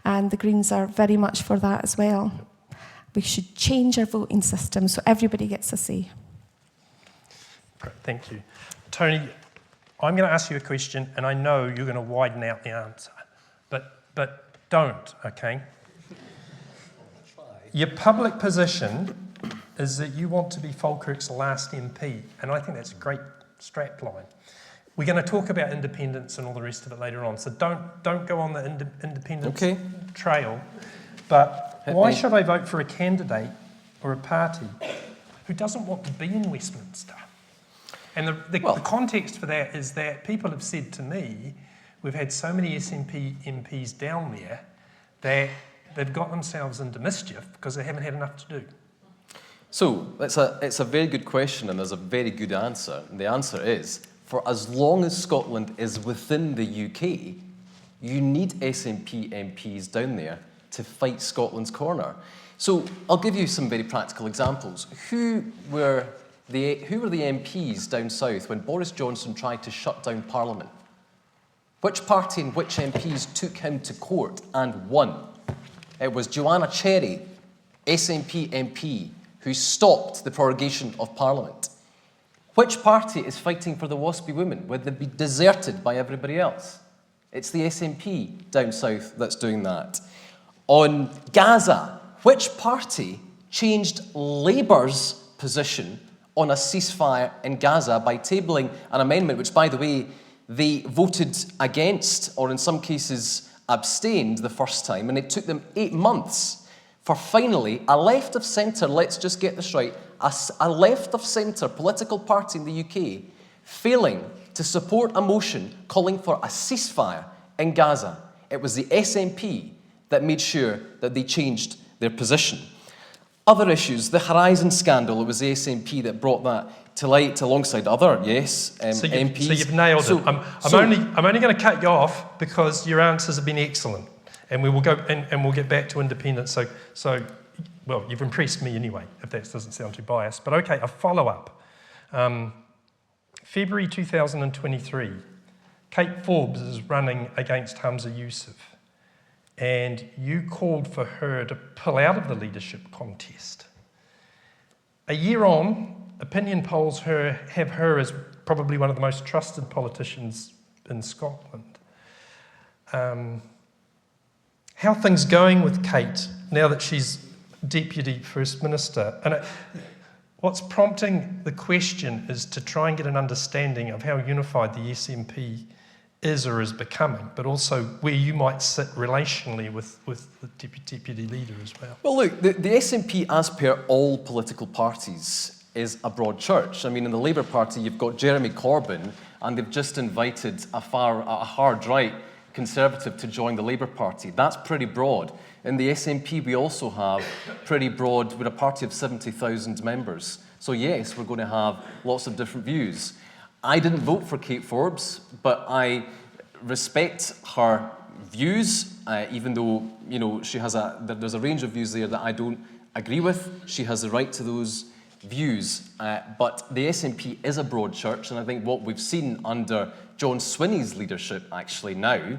and the Greens are very much for that as well. We should change our voting system so everybody gets a say. Great, thank you. Tony, I'm going to ask you a question, and I know you're going to widen out the answer, but don't, okay? Your public position is that you want to be Falkirk's last MP, and I think that's a great strapline. We're going to talk about independence and all the rest of it later on, so don't go on the independence trail. But why should I vote for a candidate or a party who doesn't want to be in Westminster? And the context for that is that people have said to me, we've had so many SNP MPs down there that they've got themselves into mischief because they haven't had enough to do. So it's a very good question, and there's a very good answer. And the answer is, for as long as Scotland is within the UK, you need SNP MPs down there to fight Scotland's corner. So I'll give you some very practical examples. Who were the MPs down south when Boris Johnson tried to shut down Parliament? Which party and which MPs took him to court and won? It was Joanna Cherry, SNP MP, who stopped the prorogation of Parliament. Which party is fighting for the WASPy women when they've been deserted by everybody else? It's the SNP down south that's doing that. On Gaza, which party changed Labour's position on a ceasefire in Gaza by tabling an amendment, which, by the way, they voted against, or in some cases abstained the first time, and it took them 8 months for finally a left of centre, let's just get this right, a left of centre political party in the UK failing to support a motion calling for a ceasefire in Gaza. It was the SNP that made sure that they changed their position. Other issues, the Horizon scandal, it was the SNP that brought that to light alongside other, MPs. So you've nailed it. I'm only going to cut you off because your answers have been excellent. And we will go and we'll get back to independence. So, well, you've impressed me anyway, if that doesn't sound too biased. But okay, a follow-up. February 2023, Kate Forbes is running against Hamza Yusuf. And you called for her to pull out of the leadership contest. A year on, opinion polls have her as probably one of the most trusted politicians in Scotland. How are things going with Kate now that she's Deputy First Minister? And what's prompting the question is to try and get an understanding of how unified the SNP is or is becoming, but also where you might sit relationally with the deputy leader as well. Well, look, the SNP, as per all political parties, is a broad church. I mean, in the Labour Party, you've got Jeremy Corbyn, and they've just invited a hard right Conservative to join the Labour Party. That's pretty broad. In the SNP, we also have pretty broad, we're a party of 70,000 members. So yes, we're going to have lots of different views. I didn't vote for Kate Forbes, but I respect her views, even though, you know, there's a range of views there that I don't agree with. She has the right to those views. But the SNP is a broad church, and I think what we've seen under John Swinney's leadership actually now,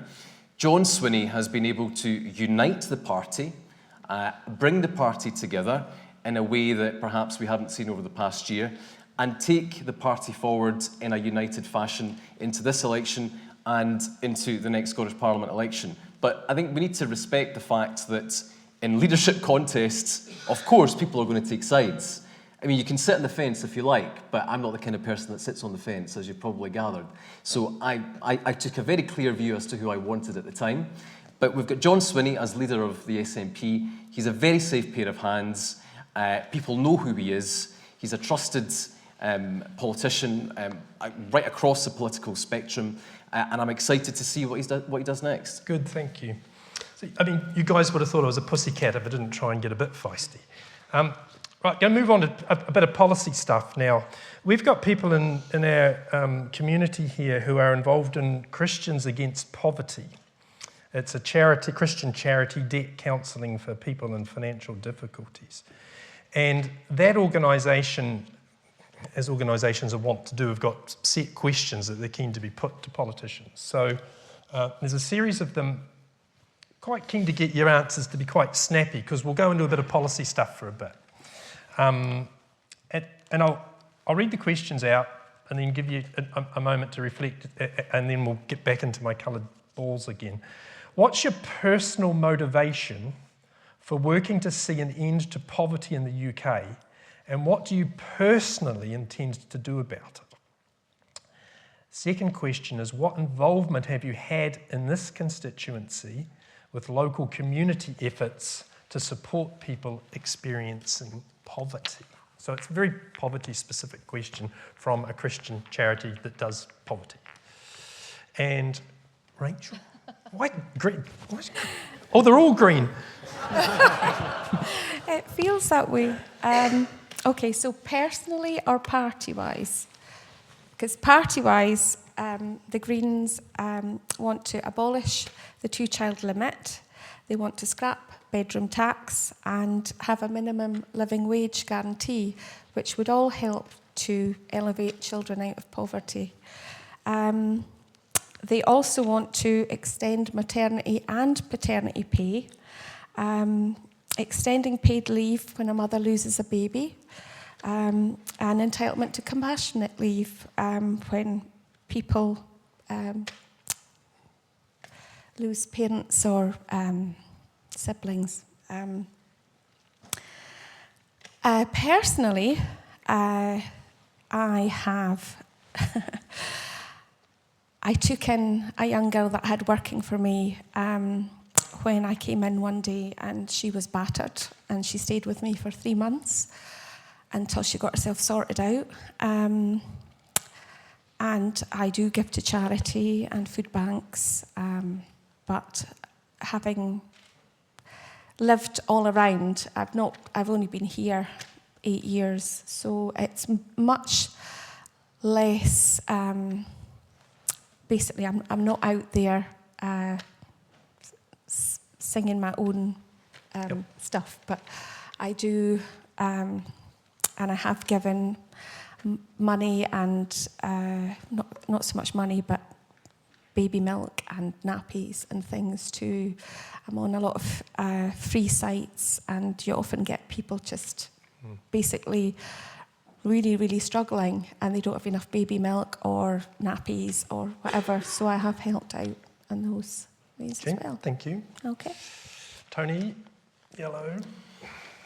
John Swinney has been able to unite the party, bring the party together in a way that perhaps we haven't seen over the past year, and take the party forward in a united fashion into this election and into the next Scottish Parliament election. But I think we need to respect the fact that in leadership contests, of course, people are going to take sides. I mean, you can sit on the fence if you like, but I'm not the kind of person that sits on the fence, as you've probably gathered. So I took a very clear view as to who I wanted at the time. But we've got John Swinney as leader of the SNP. He's a very safe pair of hands. People know who he is. He's a trusted politician right across the political spectrum. And I'm excited to see what he does next. Good, thank you. So, I mean, you guys would have thought I was a pussycat if I didn't try and get a bit feisty. Right, going to move on to a bit of policy stuff now. We've got people in our community here who are involved in Christians Against Poverty. It's a charity, Christian charity, debt counselling for people in financial difficulties. And that organisation, as organisations are wont to do, have got set questions that they're keen to be put to politicians. So there's a series of them, quite keen to get your answers to be quite snappy, because we'll go into a bit of policy stuff for a bit. And I'll read the questions out and then give you a moment to reflect, and then we'll get back into my coloured balls again. What's your personal motivation for working to see an end to poverty in the UK, and what do you personally intend to do about it? Second question is, what involvement have you had in this constituency with local community efforts to support people experiencing poverty? So it's a very poverty-specific question from a Christian charity that does poverty. And Rachel? Why green? Oh, they're all green. It feels that way. Okay, so personally or party-wise? Because party-wise, the Greens want to abolish the two-child limit. They want to scrap bedroom tax and have a minimum living wage guarantee, which would all help to elevate children out of poverty. They also want to extend maternity and paternity pay, extending paid leave when a mother loses a baby, and entitlement to compassionate leave when people lose parents or siblings. Personally, I have I took in a young girl that I had working for me when I came in one day, and she was battered, and she stayed with me for 3 months until she got herself sorted out. And I do give to charity and food banks, but having lived all around, I've only been here 8 years, so it's much less. Basically, I'm not out there singing my own stuff, but I do, and I have given money and not so much money, but baby milk and nappies and things too. I'm on a lot of free sites, and you often get people just basically really, really struggling, and they don't have enough baby milk or nappies or whatever. So I have helped out in those ways as well. Thank you. Okay. Tony, yellow.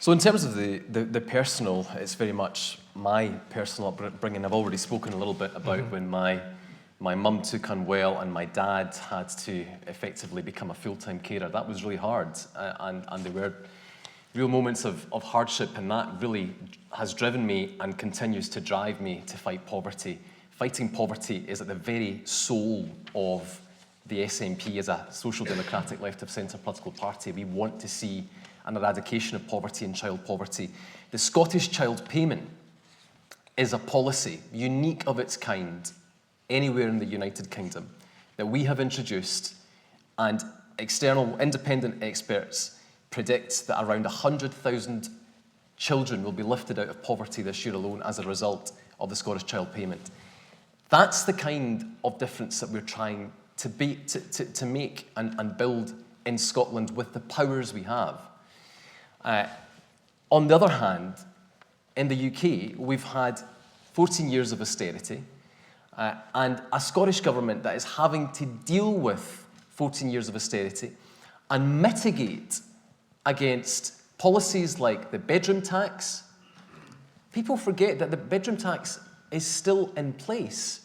So in terms of the personal, it's very much my personal upbringing. I've already spoken a little bit about when my mum took unwell and my dad had to effectively become a full-time carer. That was really hard, and there were real moments of hardship, and that really has driven me and continues to drive me to fight poverty. Fighting poverty is at the very soul of the SNP as a social democratic left of centre political party. We want to see an eradication of poverty and child poverty. The Scottish Child Payment is a policy unique of its kind anywhere in the United Kingdom that we have introduced, and external independent experts predict that around 100,000 children will be lifted out of poverty this year alone as a result of the Scottish Child Payment. That's the kind of difference that we're trying to make and build in Scotland with the powers we have. On the other hand, in the UK, we've had 14 years of austerity, and a Scottish government that is having to deal with 14 years of austerity and mitigate against policies like the bedroom tax. People forget that the bedroom tax is still in place.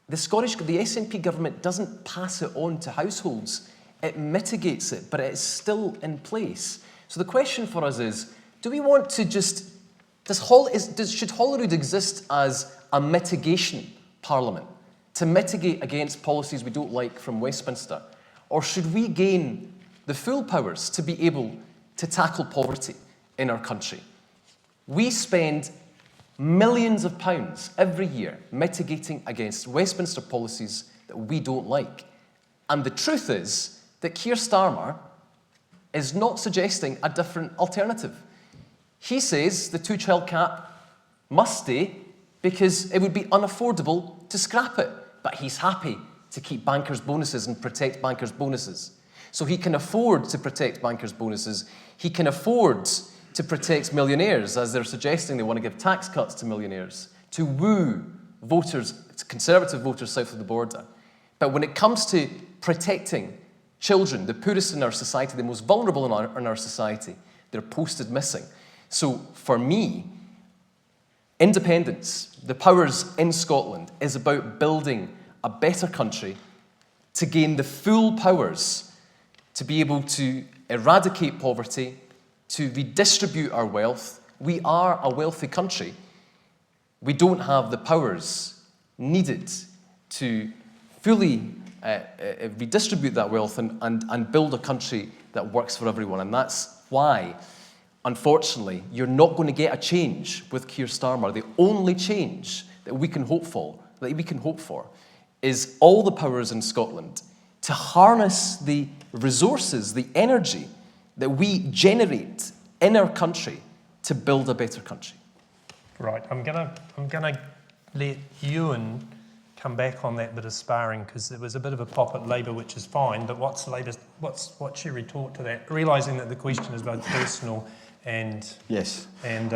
The SNP government doesn't pass it on to households. It mitigates it, but it is still in place. So the question for us is, do we want to just, should Holyrood exist as a mitigation parliament to mitigate against policies we don't like from Westminster? Or should we gain the full powers to be able to tackle poverty in our country? We spend millions of pounds every year mitigating against Westminster policies that we don't like. And the truth is, that Keir Starmer is not suggesting a different alternative. He says the two-child cap must stay because it would be unaffordable to scrap it. But he's happy to keep bankers' bonuses and protect bankers' bonuses. So he can afford to protect bankers' bonuses. He can afford to protect millionaires, as they're suggesting they want to give tax cuts to millionaires, to woo voters, Conservative voters south of the border. But when it comes to protecting children, the poorest in our society, the most vulnerable in our society, they're posted missing. So for me, independence, the powers in Scotland, is about building a better country to gain the full powers to be able to eradicate poverty, to redistribute our wealth. We are a wealthy country. We don't have the powers needed to fully redistribute that wealth and build a country that works for everyone. And that's why, unfortunately, you're not going to get a change with Keir Starmer. The only change that we can hope for, is all the powers in Scotland to harness the resources, the energy that we generate in our country to build a better country. Right, I'm gonna let Ewan come back on that bit of sparring, because it was a bit of a pop at Labour, which is fine, but what's your retort to that? Realising that the question is both personal and... Yes. And...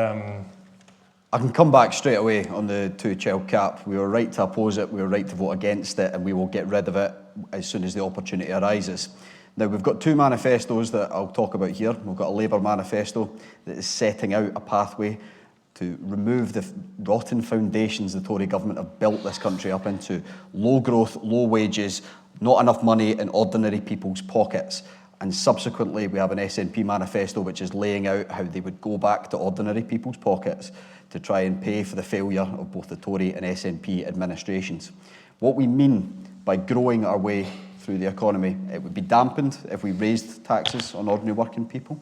I can come back straight away on the two-child cap. We were right to oppose it, we were right to vote against it, and we will get rid of it as soon as the opportunity arises. Now, we've got two manifestos that I'll talk about here. We've got a Labour manifesto that is setting out a pathway to remove the rotten foundations the Tory government have built this country up into: low growth, low wages, not enough money in ordinary people's pockets. And subsequently, we have an SNP manifesto which is laying out how they would go back to ordinary people's pockets to try and pay for the failure of both the Tory and SNP administrations. What we mean by growing our way through the economy, it would be dampened if we raised taxes on ordinary working people,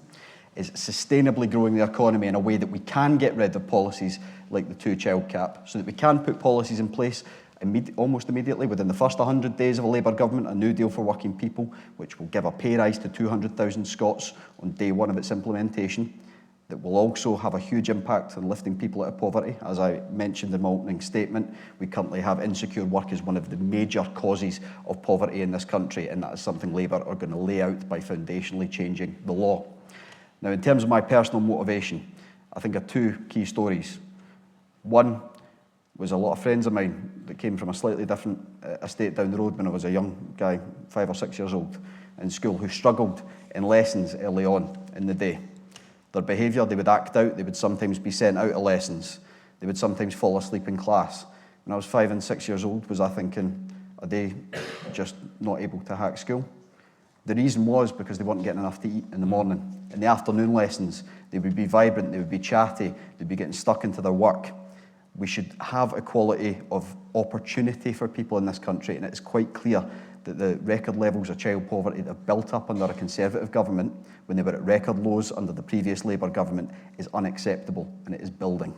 is sustainably growing the economy in a way that we can get rid of policies like the two-child cap, so that we can put policies in place almost immediately, within the first 100 days of a Labour government, a new deal for working people, which will give a pay rise to 200,000 Scots on day one of its implementation, that will also have a huge impact on lifting people out of poverty. As I mentioned in my opening statement, we currently have insecure work as one of the major causes of poverty in this country, and that is something Labour are going to lay out by foundationally changing the law. Now, in terms of my personal motivation, I think of two key stories. One was a lot of friends of mine that came from a slightly different estate down the road when I was a young guy, 5 or 6 years old, in school, who struggled in lessons early on in the day. Their behaviour, they would act out, they would sometimes be sent out of lessons, they would sometimes fall asleep in class. When I was 5 and 6 years old, was I thinking, are they just not able to hack school? The reason was because they weren't getting enough to eat in the morning. In the afternoon lessons, they would be vibrant, they would be chatty, they'd be getting stuck into their work. We should have equality of opportunity for people in this country, and it's quite clear that the record levels of child poverty that have built up under a Conservative government, when they were at record lows under the previous Labour government, is unacceptable, and it is building.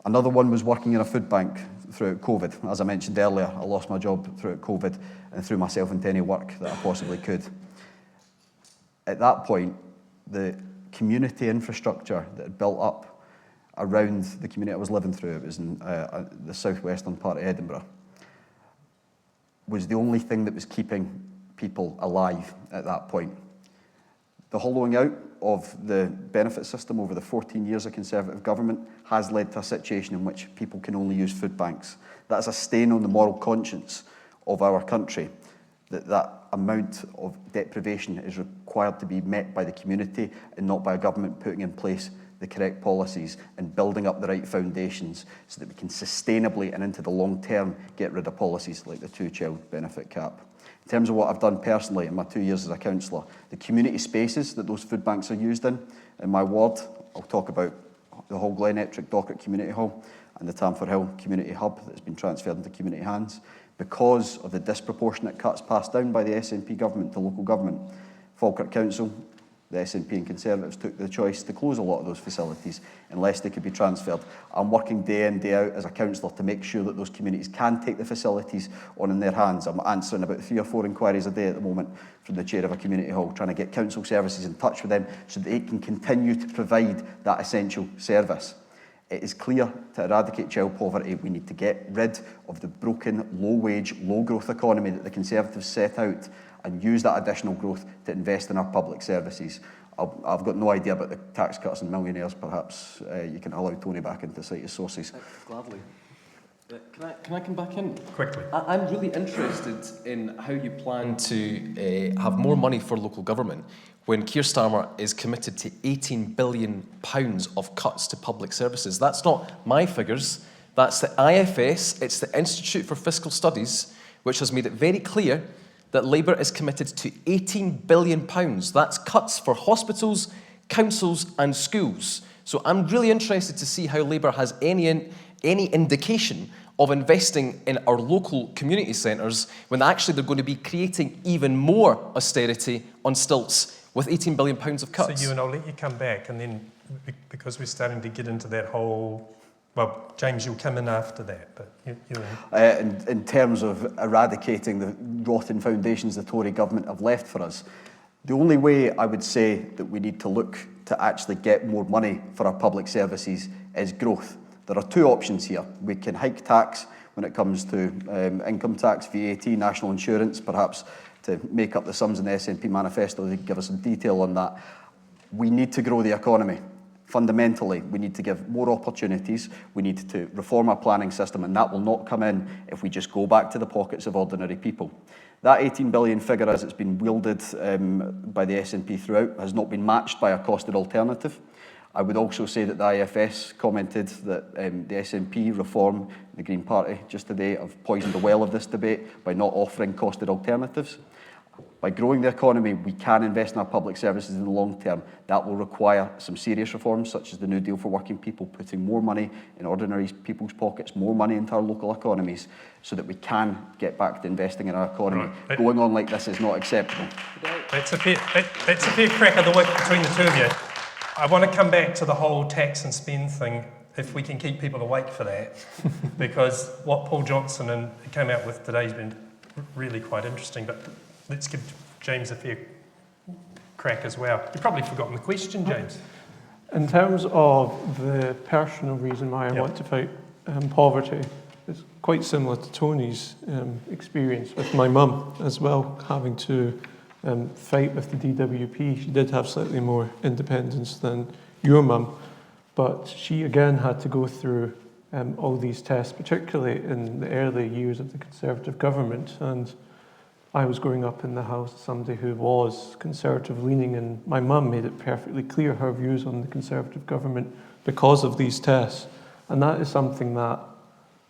Another one was working in a food bank throughout COVID. As I mentioned earlier, I lost my job throughout COVID and threw myself into any work that I possibly could. At that point, the community infrastructure that had built up around the community I was living through, it was in the southwestern part of Edinburgh, was the only thing that was keeping people alive at that point. The hollowing out of the benefit system over the 14 years of Conservative government has led to a situation in which people can only use food banks. That is a stain on the moral conscience of our country, that amount of deprivation is required to be met by the community and not by a government putting in place the correct policies and building up the right foundations so that we can sustainably and into the long term get rid of policies like the two-child benefit cap. In terms of what I've done personally in my 2 years as a councillor, the community spaces that those food banks are used in my ward, I'll talk about the Hall Glen Ettrick Dockett Community Hall and the Tamford Hill Community Hub that's been transferred into community hands. Because of the disproportionate cuts passed down by the SNP government to local government, Falkirk Council the SNP and Conservatives took the choice to close a lot of those facilities unless they could be transferred. I'm working day in, day out as a councillor to make sure that those communities can take the facilities on in their hands. I'm answering about 3 or 4 inquiries a day at the moment from the chair of a community hall, trying to get council services in touch with them so that they can continue to provide that essential service. It is clear to eradicate child poverty, we need to get rid of the broken, low-wage, low-growth economy that the Conservatives set out and use that additional growth to invest in our public services. I've got no idea about the tax cuts and millionaires. Perhaps you can allow Tony back in to cite his sources. Gladly. Can I come back in? Quickly. I'm really interested in how you plan to have more money for local government when Keir Starmer is committed to £18 billion of cuts to public services. That's not my figures. That's the IFS, it's the Institute for Fiscal Studies, which has made it very clear that Labour is committed to £18 billion. That's cuts for hospitals, councils and schools. So I'm really interested to see how Labour has any indication of investing in our local community centres when actually they're going to be creating even more austerity on stilts with £18 billion of cuts. So I'll let you come back, and then because we're starting to get into that whole, well, James, you'll come in after that, but in terms of eradicating the rotten foundations the Tory government have left for us, the only way I would say that we need to look to actually get more money for our public services is growth. There are 2 options here. We can hike tax when it comes to income tax, VAT, national insurance, perhaps to make up the sums in the SNP manifesto. They can give us some detail on that. We need to grow the economy. Fundamentally, we need to give more opportunities. We need to reform our planning system, and that will not come in if we just go back to the pockets of ordinary people. That 18 billion figure, as it's been wielded by the SNP throughout, has not been matched by a costed alternative. I would also say that the IFS commented that the SNP reform, the Green Party just today, have poisoned the well of this debate by not offering costed alternatives. By growing the economy, we can invest in our public services in the long term. That will require some serious reforms, such as the New Deal for Working People, putting more money in ordinary people's pockets, more money into our local economies, so that we can get back to investing in our economy. Right. Going on like this is not acceptable. That's a fair crack of the whip between the 2 of you. I want to come back to the whole tax and spend thing, if we can keep people awake for that, because what Paul Johnson came out with today has been really quite interesting, but let's give James a fair crack as well. You've probably forgotten the question, James. In terms of the personal reason why I want to fight poverty, it's quite similar to Tony's experience with my mum as well, having to fight with the DWP. She did have slightly more independence than your mum, but she again had to go through all these tests, particularly in the early years of the Conservative government. And I was growing up in the house of somebody who was Conservative leaning, and my mum made it perfectly clear her views on the Conservative government because of these tests. And that is something that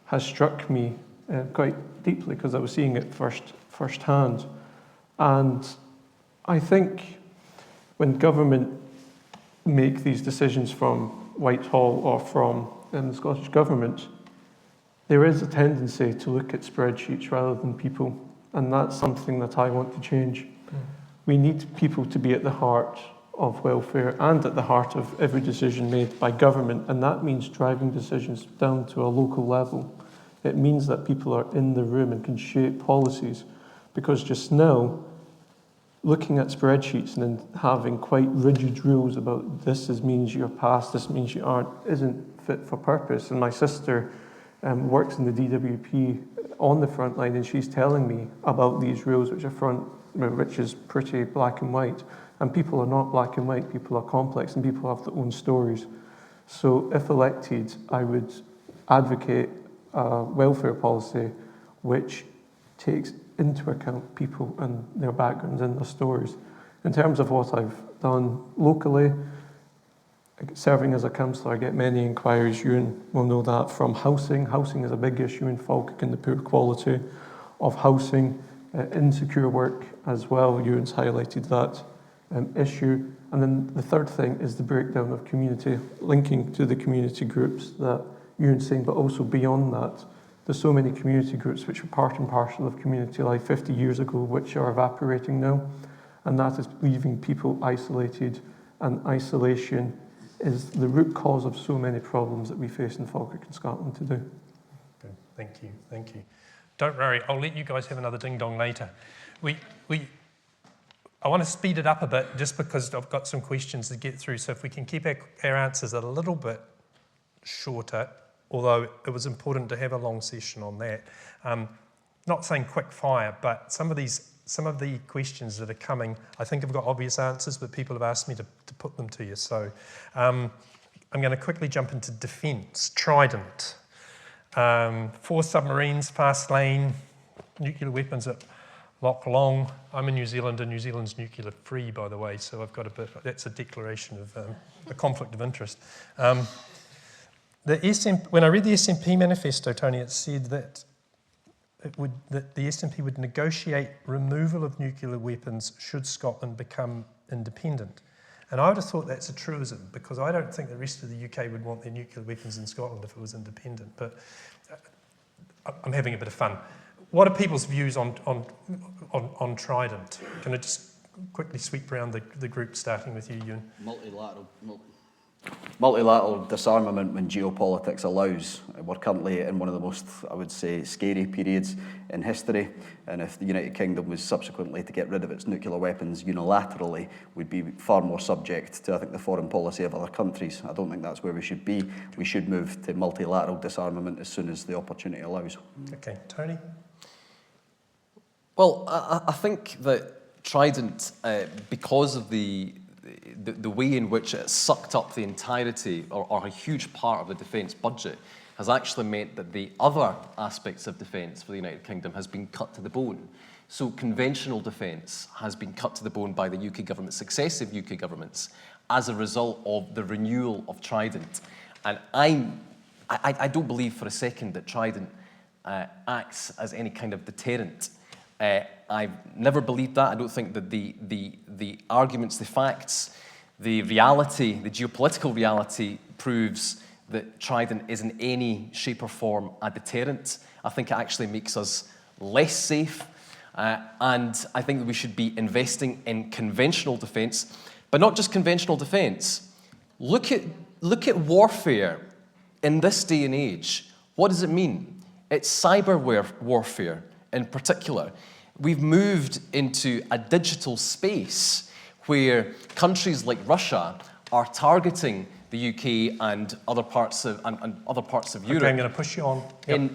has struck me quite deeply, because I was seeing it firsthand. And I think when government make these decisions from Whitehall or from the Scottish Government, there is a tendency to look at spreadsheets rather than people. And that's something that I want to change. We need people to be at the heart of welfare and at the heart of every decision made by government, and that means driving decisions down to a local level. It means that people are in the room and can shape policies, because just now, looking at spreadsheets and then having quite rigid rules about this means you're passed, this means you aren't, isn't fit for purpose. And my sister works in the DWP on the front line, and she's telling me about these rules which is pretty black and white. And people are not black and white, people are complex, and people have their own stories. So if elected, I would advocate a welfare policy which takes into account people and their backgrounds and their stories. In terms of what I've done locally, serving as a councillor, I get many inquiries. You will know that from housing. Housing is a big issue in Falkirk, and the poor quality of housing, insecure work as well. Ewan's highlighted that issue. And then the third thing is the breakdown of community, linking to the community groups that Ewan's saying, but also beyond that. There's so many community groups which were part and parcel of community life 50 years ago, which are evaporating now. and that is leaving people isolated, and isolation is the root cause of so many problems that we face in Falkirk and Scotland today. Good. Thank you. Don't worry, I'll let you guys have another ding-dong later. I want to speed it up a bit just because I've got some questions to get through, so if we can keep our answers a little bit shorter, although it was important to have a long session on that. Not saying quick fire, but some of the questions that are coming, I think have got obvious answers, but people have asked me to put them to you. So I'm going to quickly jump into defence. Trident. 4 submarines, fast lane, nuclear weapons at Loch Long. I'm in New Zealand, and New Zealand's nuclear free, by the way, so I've got that's a declaration of a conflict of interest. When I read the SNP manifesto, Tony, it said that that the SNP would negotiate removal of nuclear weapons should Scotland become independent. And I would have thought that's a truism, because I don't think the rest of the UK would want their nuclear weapons in Scotland if it was independent. But I'm having a bit of fun. What are people's views on Trident? Can I just quickly sweep around the group, starting with you, Ewan? Multilateral disarmament when geopolitics allows. We're currently in one of the most, I would say, scary periods in history, and if the United Kingdom was subsequently to get rid of its nuclear weapons unilaterally, we'd be far more subject to, I think, the foreign policy of other countries. I don't think that's where we should be. We should move to multilateral disarmament as soon as the opportunity allows. Okay, Tony? Well, I think that Trident, because of the way in which it sucked up the entirety or a huge part of the defence budget, has actually meant that the other aspects of defence for the United Kingdom has been cut to the bone. So conventional defence has been cut to the bone by the UK government, successive UK governments, as a result of the renewal of Trident. And I don't believe for a second that Trident acts as any kind of deterrent. I've never believed that. I don't think that the arguments, the facts, the reality, the geopolitical reality proves that Trident is in any shape or form a deterrent. I think it actually makes us less safe, and I think that we should be investing in conventional defence, but not just conventional defence. Look at warfare in this day and age. What does it mean? It's cyber warfare in particular. We've moved into a digital space where countries like Russia are targeting the UK and other parts of Europe. Okay, I'm going to push you on. Yep.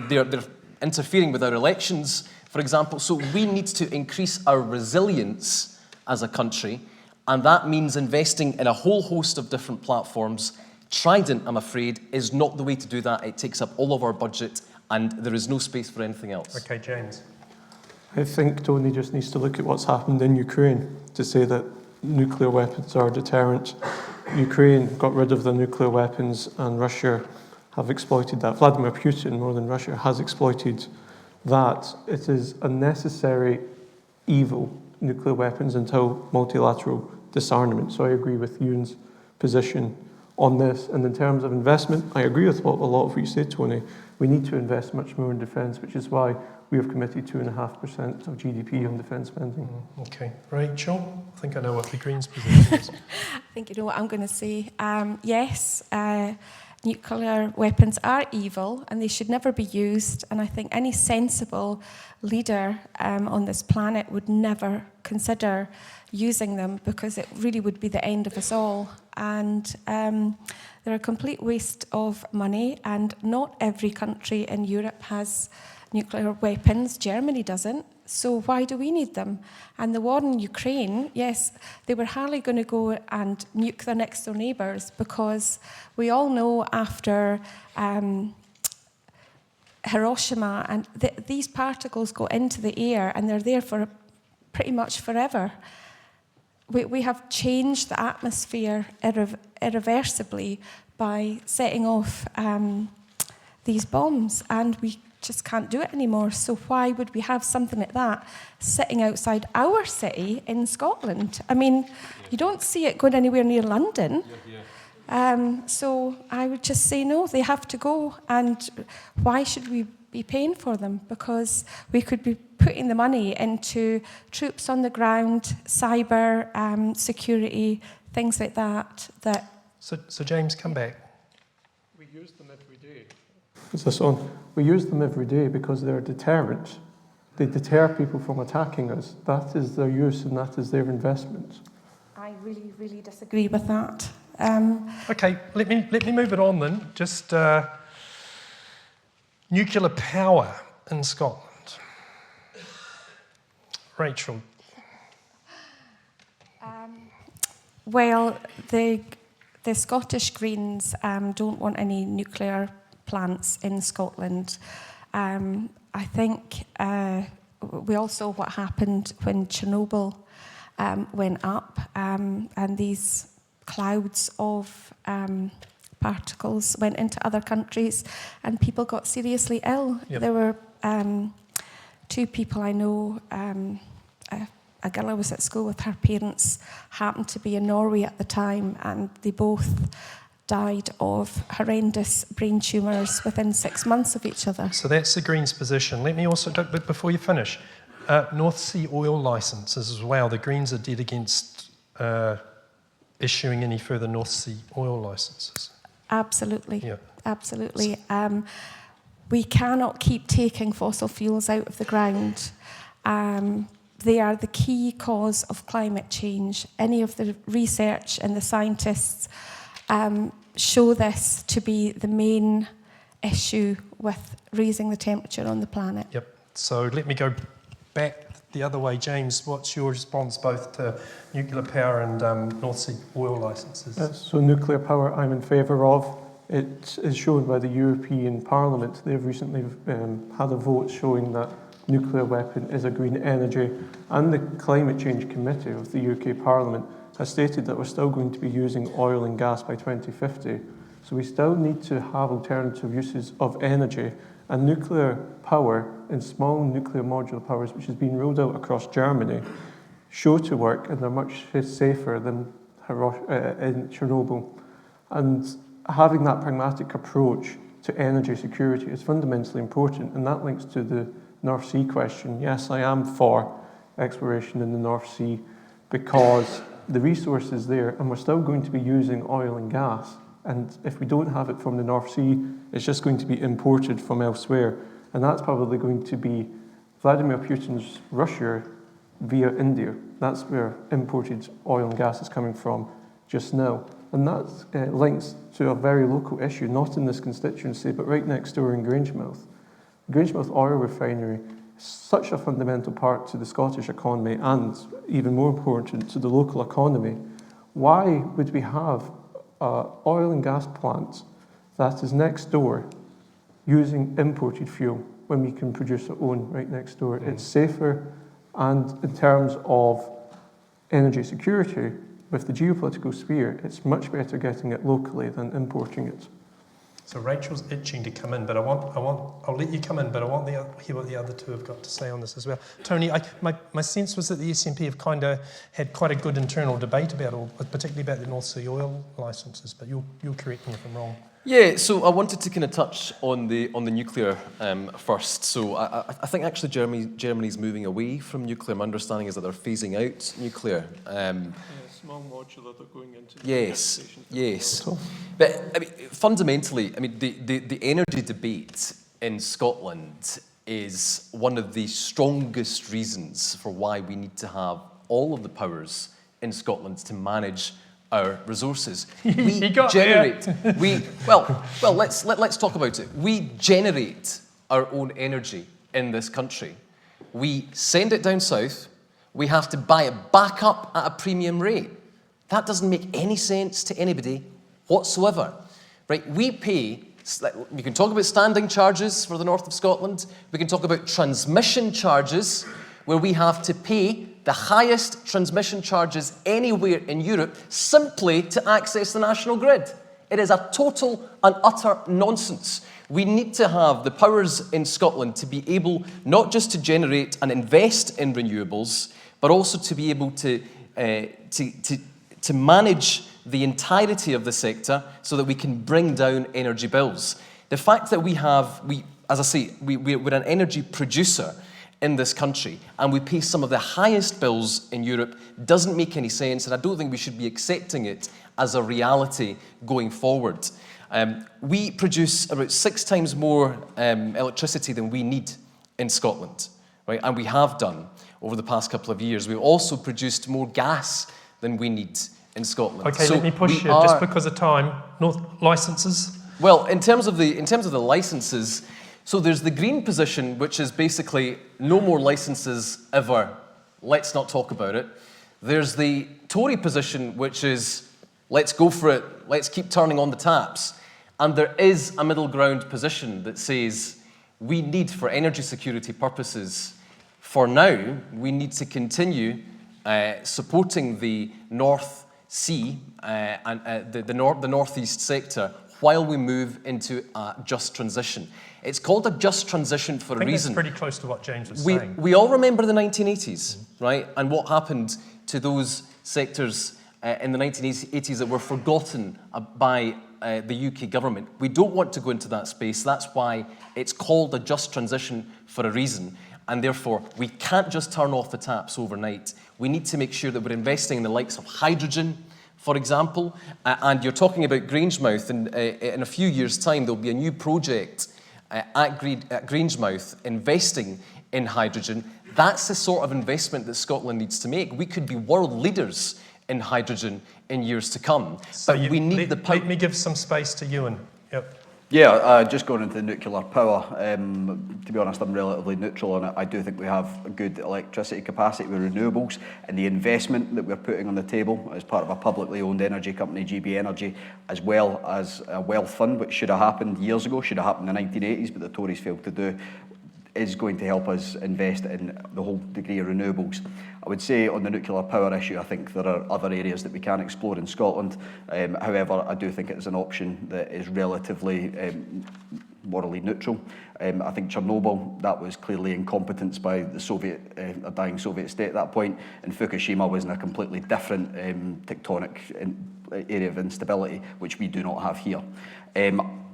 They're interfering with our elections, for example. So we need to increase our resilience as a country, and that means investing in a whole host of different platforms. Trident, I'm afraid, is not the way to do that. It takes up all of our budget, and there is no space for anything else. Okay, James. I think Tony just needs to look at what's happened in Ukraine to say that nuclear weapons are a deterrent. Ukraine got rid of the nuclear weapons, and Russia have exploited that. Vladimir Putin, more than Russia, has exploited that. It is a necessary evil, nuclear weapons, until multilateral disarmament. So I agree with Ewan's position on this. And in terms of investment, I agree with a lot of what you said, Tony. We need to invest much more in defence, which is why we have committed 2.5% of GDP on defence spending. Okay. Rachel, I think I know what the Greens' position is. I think you know what I'm going to say. Yes, nuclear weapons are evil and they should never be used. And I think any sensible leader on this planet would never consider using them, because it really would be the end of us all. And they're a complete waste of money, and not every country in Europe has nuclear weapons. Germany doesn't. So why do we need them? And the war in Ukraine, yes, they were hardly going to go and nuke their next door neighbours, because we all know after Hiroshima, and these particles go into the air and they're there for pretty much forever. We have changed the atmosphere irreversibly by setting off these bombs, and we just can't do it anymore. So why would we have something like that sitting outside our city in Scotland? I mean, you don't see it going anywhere near London. So I would just say no, they have to go. And why should we be paying for them, because we could be putting the money into troops on the ground, cyber security, things like that. So James, come back. We use them every day. Is this on? We use them every day because they're a deterrent. They deter people from attacking us. That is their use and that is their investment. I really, really disagree with that. Okay, let me move it on then. Just nuclear power in Scotland. Rachel. Well, the Scottish Greens don't want any nuclear plants in Scotland. I think we all saw what happened when Chernobyl went up, and these clouds of particles went into other countries, and people got seriously ill. Yep. There were 2 people I know. A girl I was at school with, her parents happened to be in Norway at the time, and they both died of horrendous brain tumours within 6 months of each other. So that's the Greens' position. Let me also, but before you finish, North Sea oil licences as well. The Greens are dead against issuing any further North Sea oil licences. Absolutely. Yeah. Absolutely. We cannot keep taking fossil fuels out of the ground. They are the key cause of climate change. Any of the research and the scientists show this to be the main issue with raising the temperature on the planet. Yep. So let me go back the other way. James, what's your response both to nuclear power and North Sea oil licences? So nuclear power I'm in favour of. It is shown by the European Parliament. They've recently had a vote showing that nuclear weapon is a green energy, and the Climate Change Committee of the UK Parliament has stated that we're still going to be using oil and gas by 2050. So we still need to have alternative uses of energy, and nuclear power in small nuclear modular powers, which has been rolled out across Germany, show to work, and they're much safer than in Chernobyl. And having that pragmatic approach to energy security is fundamentally important, and that links to the North Sea question. Yes, I am for exploration in the North Sea because the resource is there, and we're still going to be using oil and gas. And if we don't have it from the North Sea, it's just going to be imported from elsewhere. And that's probably going to be Vladimir Putin's Russia via India. That's where imported oil and gas is coming from just now. And that links to a very local issue, not in this constituency, but right next door in Grangemouth. Grangemouth Oil Refinery is such a fundamental part to the Scottish economy and even more important to the local economy. Why would we have an oil and gas plant that is next door using imported fuel when we can produce our own right next door? It's safer, and in terms of energy security, with the geopolitical sphere, it's much better getting it locally than importing it. So Rachel's itching to come in, but I'll let you come in, but I want to hear what the other two have got to say on this as well. Tony, my sense was that the SNP have kind of had quite a good internal debate about all, particularly about the North Sea oil licences, but you'll correct me if I'm wrong. Yeah, so I wanted to kind of touch on the nuclear first. So I think actually Germany's moving away from nuclear. My understanding is that they're phasing out nuclear. Small modular, they're going into yes. But I mean, fundamentally, I mean, the energy debate in Scotland is one of the strongest reasons for why we need to have all of the powers in Scotland to manage our resources. We generate. Let's talk about it. We generate our own energy in this country. We send it down south. We have to buy it back up at a premium rate. That doesn't make any sense to anybody whatsoever, right? We pay. We can talk about standing charges for the north of Scotland. We can talk about transmission charges, where we have to pay the highest transmission charges anywhere in Europe simply to access the national grid. It is a total and utter nonsense. We need to have the powers in Scotland to be able not just to generate and invest in renewables, but also to be able to manage the entirety of the sector so that we can bring down energy bills. The fact that as I say, we're an energy producer in this country, and we pay some of the highest bills in Europe. Doesn't make any sense, and I don't think we should be accepting it as a reality going forward. We produce about 6 times more electricity than we need in Scotland, right? And we have done over the past couple of years. We've also produced more gas than we need in Scotland. Okay, so let me push you, just because of time. North licenses? Well, in terms of the licenses, so there's the green position, which is basically no more licenses ever. Let's not talk about it. There's the Tory position, which is let's go for it. Let's keep turning on the taps. And there is a middle ground position that says we need, for energy security purposes, for now, we need to continue supporting the North Sea and the northeast sector while we move into a just transition. It's called a just transition for a reason. That's pretty close to what James was saying. We all remember the 1980s, right? And what happened to those sectors in the 1980s that were forgotten by the UK government. We don't want to go into that space. That's why it's called a just transition for a reason. And therefore, we can't just turn off the taps overnight. We need to make sure that we're investing in the likes of hydrogen, for example. And you're talking about Grangemouth, and in a few years' time, there'll be a new project at Grangemouth investing in hydrogen. That's the sort of investment that Scotland needs to make. We could be world leaders in hydrogen in years to come. So but we need the pipe. Let me give some space to Ewan. Yep. Yeah, just going into nuclear power, to be honest, I'm relatively neutral on it. I do think we have a good electricity capacity with renewables, and the investment that we're putting on the table as part of a publicly owned energy company, GB Energy, as well as a wealth fund, which should have happened years ago, should have happened in the 1980s, but the Tories failed to do, is going to help us invest in the whole degree of renewables. I would say on the nuclear power issue, I think there are other areas that we can explore in Scotland. However, I do think it is an option that is relatively morally neutral. I think Chernobyl, that was clearly incompetence by the a dying Soviet state at that point, and Fukushima was in a completely different tectonic area of instability, which we do not have here.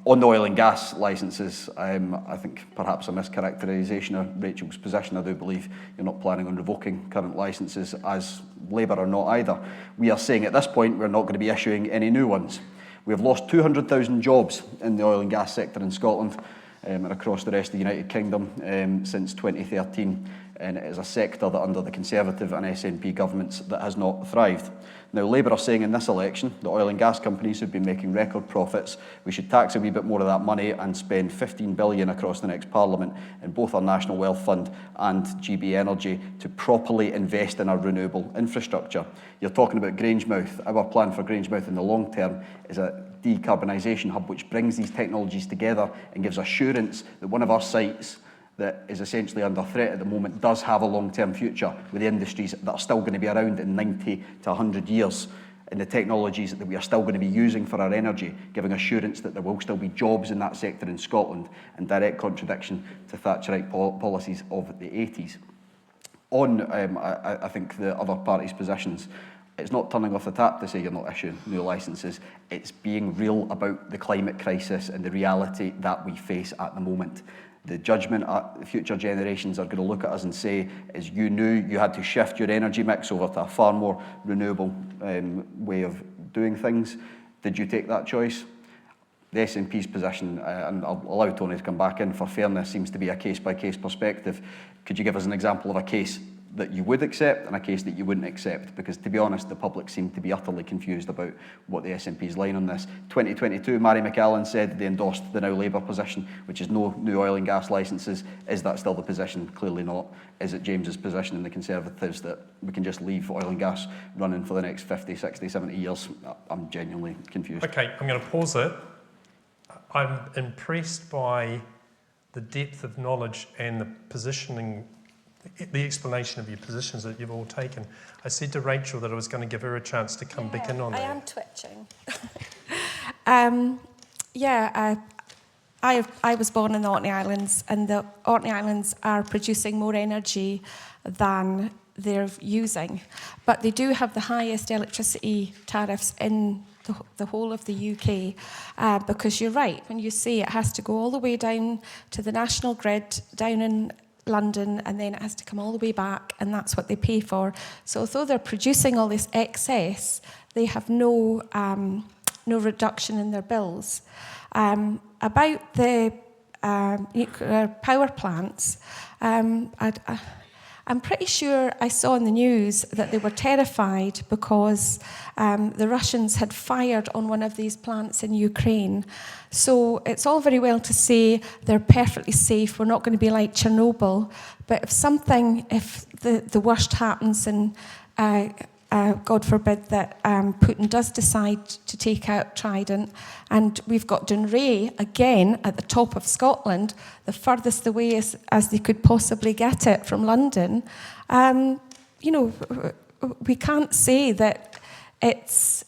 On the oil and gas licences, I think perhaps a mischaracterisation of Rachel's position. I do believe you're not planning on revoking current licences, as Labour are not either. We are saying at this point we're not going to be issuing any new ones. We have lost 200,000 jobs in the oil and gas sector in Scotland and across the rest of the United Kingdom since 2013, and it is a sector that under the Conservative and SNP governments that has not thrived. Now, Labour are saying in this election that oil and gas companies who've been making record profits, we should tax a wee bit more of that money and spend 15 billion across the next Parliament in both our National Wealth Fund and GB Energy to properly invest in our renewable infrastructure. You're talking about Grangemouth. Our plan for Grangemouth in the long term is a decarbonisation hub which brings these technologies together and gives assurance that one of our sites that is essentially under threat at the moment does have a long-term future with the industries that are still going to be around in 90 to 100 years and the technologies that we are still going to be using for our energy, giving assurance that there will still be jobs in that sector in Scotland, in direct contradiction to Thatcherite policies of the 80s. I think the other parties' positions, it's not turning off the tap to say you're not issuing new licences. It's being real about the climate crisis and the reality that we face at the moment. The judgment future generations are going to look at us and say is you knew you had to shift your energy mix over to a far more renewable way of doing things. Did you take that choice? The SNP's position, and I'll allow Tony to come back in for fairness, seems to be a case-by-case perspective. Could you give us an example of a case that you would accept and a case that you wouldn't accept? Because to be honest, the public seem to be utterly confused about what the SNP's line on this. 2022, Mary McAllen said they endorsed the now Labour position, which is no new oil and gas licences. Is that still the position? Clearly not. Is it James's position and the Conservatives that we can just leave oil and gas running for the next 50, 60, 70 years? I'm genuinely confused. Okay, I'm going to pause it. I'm impressed by the depth of knowledge and the positioning, the explanation of your positions that you've all taken. I said to Rachel that I was going to give her a chance to come back in on that. I am twitching. I was born in the Orkney Islands, and the Orkney Islands are producing more energy than they're using. But they do have the highest electricity tariffs in the whole of the UK, because you're right when you say it has to go all the way down to the national grid, down in London, and then it has to come all the way back, and that's what they pay for. So although they're producing all this excess, they have no reduction in their bills. About the nuclear power plants, I'm pretty sure I saw in the news that they were terrified because the Russians had fired on one of these plants in Ukraine. So it's all very well to say they're perfectly safe, we're not going to be like Chernobyl, but if the worst happens and God forbid that Putin does decide to take out Trident, and we've got Dunray again at the top of Scotland, the furthest away as they could possibly get it from London. We can't say that it's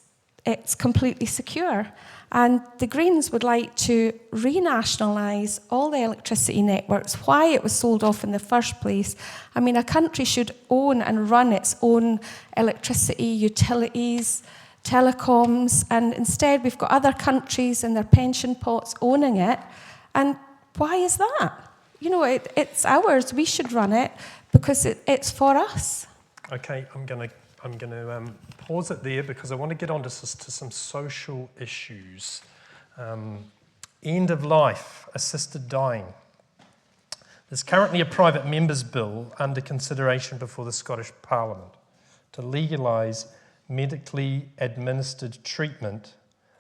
completely secure. And the Greens would like to renationalise all the electricity networks, why it was sold off in the first place. I mean, a country should own and run its own electricity, utilities, telecoms, and instead we've got other countries and their pension pots owning it. And why is that? It's ours, we should run it because it's for us. Okay, I'm going to pause it there because I want to get on to some social issues. End of life, assisted dying. There's currently a private member's bill under consideration before the Scottish Parliament to legalise medically administered treatment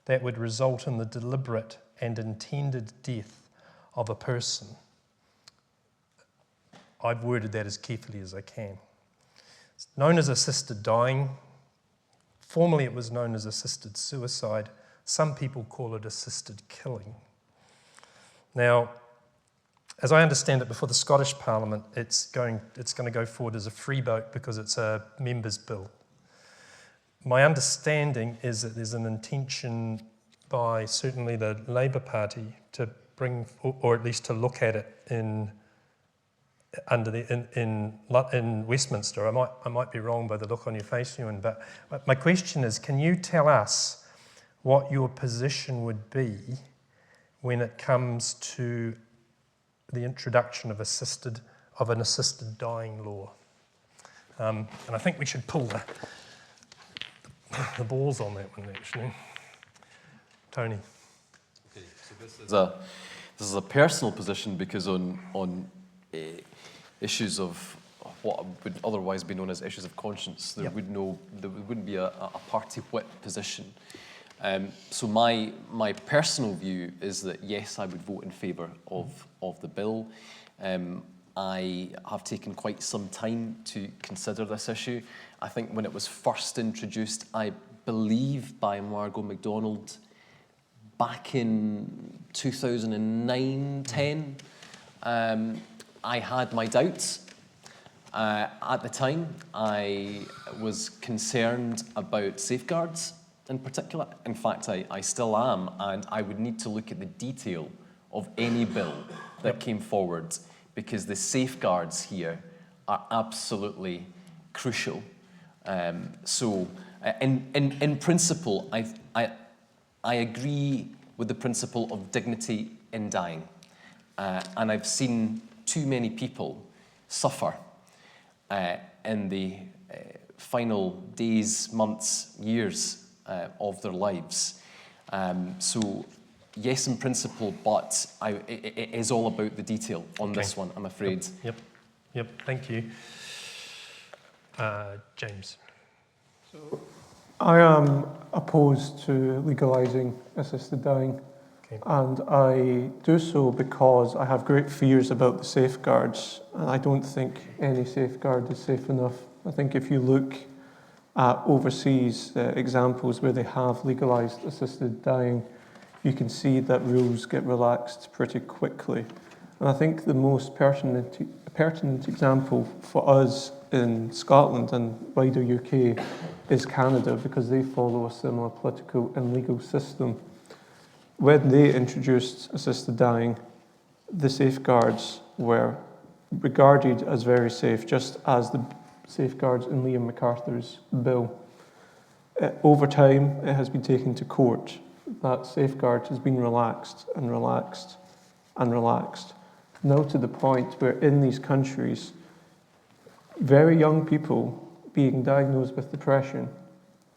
that would result in the deliberate and intended death of a person. I've worded that as carefully as I can. It's known as assisted dying. Formerly it was known as assisted suicide. Some people call it assisted killing. Now, as I understand it, before the Scottish Parliament, it's going to go forward as a free vote because it's a member's bill. My understanding is that there's an intention by certainly the Labour Party to bring, or at least to look at it in Westminster. I might be wrong by the look on your face, Ewan, but my question is, can you tell us what your position would be when it comes to the introduction of an assisted dying law? And I think we should pull the balls on that one, actually. Tony. Okay, so this is a personal position because on issues of what would otherwise be known as issues of conscience, there wouldn't be a party whip position. So my personal view is that yes, I would vote in favour of the bill. I have taken quite some time to consider this issue. I think when it was first introduced, I believe by Margot MacDonald back in 2009-10, I had my doubts. At the time, I was concerned about safeguards in particular. In fact, I still am, and I would need to look at the detail of any bill that came forward because the safeguards here are absolutely crucial. So, in principle, I agree with the principle of dignity in dying, and I've seen too many people suffer in the final days, months, years of their lives. So, yes, in principle, but it is all about the detail on this one, I'm afraid. Yep, thank you. James. So, I am opposed to legalising assisted dying, and I do so because I have great fears about the safeguards, and I don't think any safeguard is safe enough. I think if you look at overseas examples where they have legalised assisted dying, you can see that rules get relaxed pretty quickly. And I think the most pertinent example for us in Scotland and wider UK is Canada, because they follow a similar political and legal system. When they introduced assisted dying, the safeguards were regarded as very safe, just as the safeguards in Liam MacArthur's bill. Over time, it has been taken to court. That safeguard has been relaxed and relaxed and relaxed, now to the point where in these countries, very young people being diagnosed with depression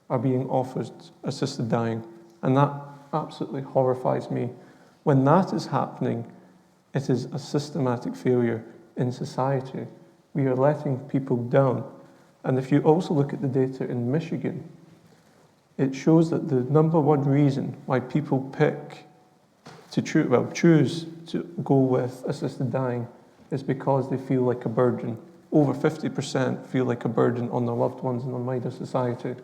are being offered assisted dying. And that absolutely horrifies me. When that is happening, it is a systematic failure in society. We are letting people down. And if you also look at the data in Michigan, it shows that the number one reason why people choose to go with assisted dying is because they feel like a burden. Over 50% feel like a burden on their loved ones and on wider society.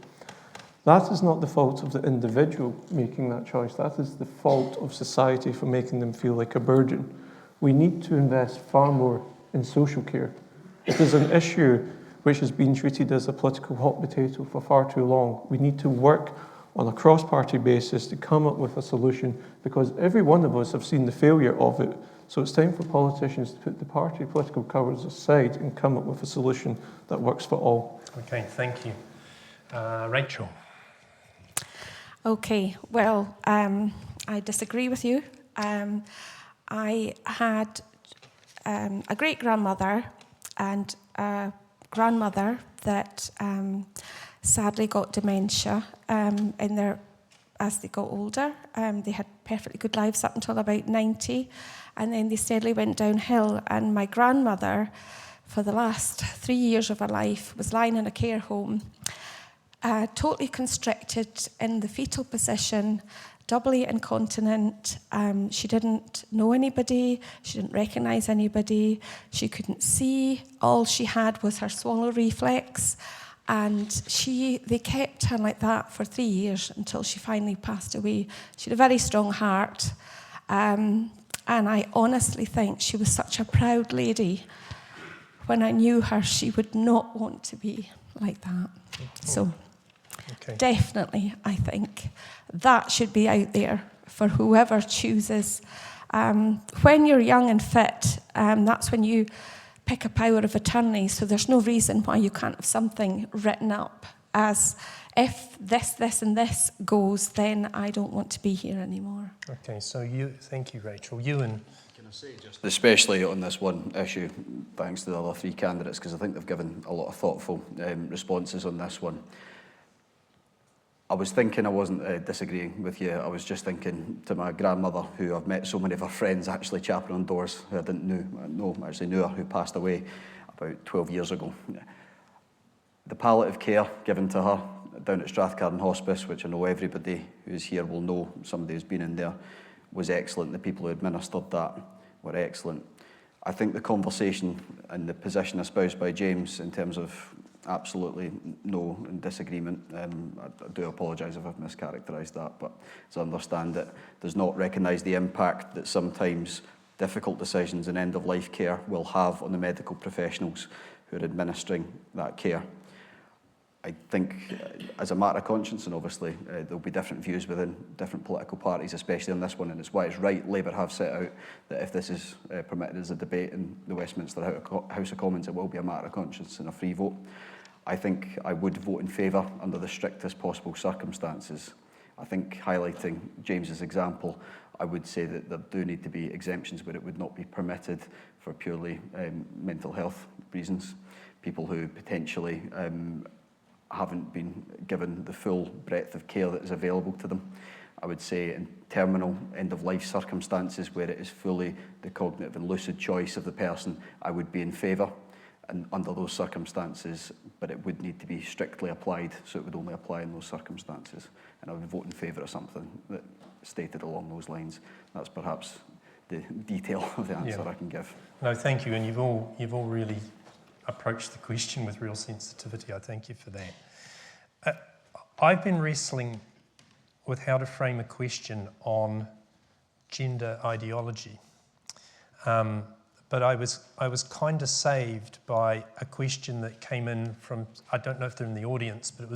That is not the fault of the individual making that choice. That is the fault of society for making them feel like a burden. We need to invest far more in social care. It is an issue which has been treated as a political hot potato for far too long. We need to work on a cross-party basis to come up with a solution, because every one of us have seen the failure of it. So it's time for politicians to put the party political colours aside and come up with a solution that works for all. Okay, thank you. Rachel. Okay, well, I disagree with you. I had a great-grandmother and a grandmother that sadly got dementia as they got older. They had perfectly good lives up until about 90, and then they steadily went downhill. And my grandmother, for the last 3 years of her life, was lying in a care home, totally constricted in the fetal position, doubly incontinent. She didn't know anybody. She didn't recognise anybody. She couldn't see. All she had was her swallow reflex. And they kept her like that for 3 years until she finally passed away. She had a very strong heart. And I honestly think she was such a proud lady. When I knew her, she would not want to be like that. So definitely, I think that should be out there for whoever chooses. When you're young and fit, that's when you pick a power of attorney, so there's no reason why you can't have something written up as if this and this goes, then I don't want to be here anymore. Okay, so thank you, Rachel. Ewan. Can I say just, especially on this one issue, thanks to the other three candidates, because I think they've given a lot of thoughtful responses on this one. I was thinking, I wasn't disagreeing with you, I was just thinking to my grandmother, who I've met so many of her friends actually chapping on doors, who I didn't know, actually knew her, who passed away about 12 years ago. The palliative care given to her down at Strathcarron Hospice, which I know everybody who's here will know, somebody who's been in there, was excellent. The people who administered that were excellent. I think the conversation and the position espoused by James in terms of absolutely no disagreement. I do apologise if I've mischaracterised that, but as I understand it, does not recognise the impact that sometimes difficult decisions in end-of-life care will have on the medical professionals who are administering that care. I think, as a matter of conscience, and obviously there'll be different views within different political parties, especially on this one, and it's why it's right Labour have set out that if this is permitted as a debate in the Westminster House of Commons, it will be a matter of conscience and a free vote. I think I would vote in favour under the strictest possible circumstances. I think, highlighting James's example, I would say that there do need to be exemptions where it would not be permitted for purely mental health reasons. People who potentially haven't been given the full breadth of care that is available to them. I would say in terminal end-of-life circumstances where it is fully the cognitive and lucid choice of the person, I would be in favour and under those circumstances, but it would need to be strictly applied, so it would only apply in those circumstances. And I would vote in favour of something that stated along those lines. That's perhaps the detail of the answer I can give. No, thank you, and you've all really approached the question with real sensitivity. I thank you for that. I've been wrestling with how to frame a question on gender ideology, but I was kind of saved by a question that came in from, I don't know if they're in the audience, but I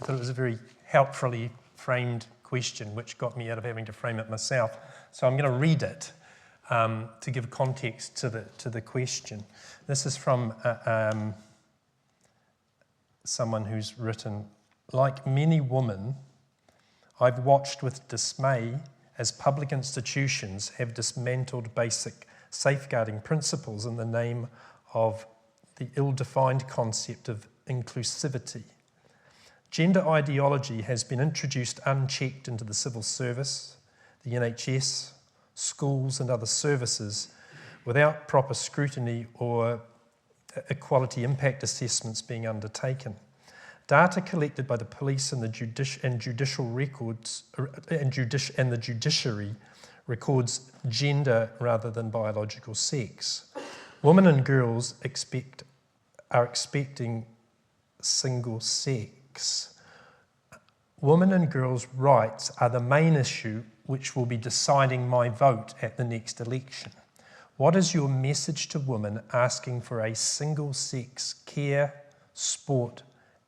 thought it was a very helpfully framed question, which got me out of having to frame it myself. So I'm going to read it to give context to the question. This is from someone who's written, like many women, I've watched with dismay as public institutions have dismantled basic safeguarding principles in the name of the ill-defined concept of inclusivity. Gender ideology has been introduced unchecked into the civil service, the NHS, schools and other services without proper scrutiny or equality impact assessments being undertaken. Data collected by the police and the judicial records and the judiciary records gender rather than biological sex. Women and girls are expecting single sex. Women and girls' rights are the main issue which will be deciding my vote at the next election. What is your message to women asking for a single-sex care, sport,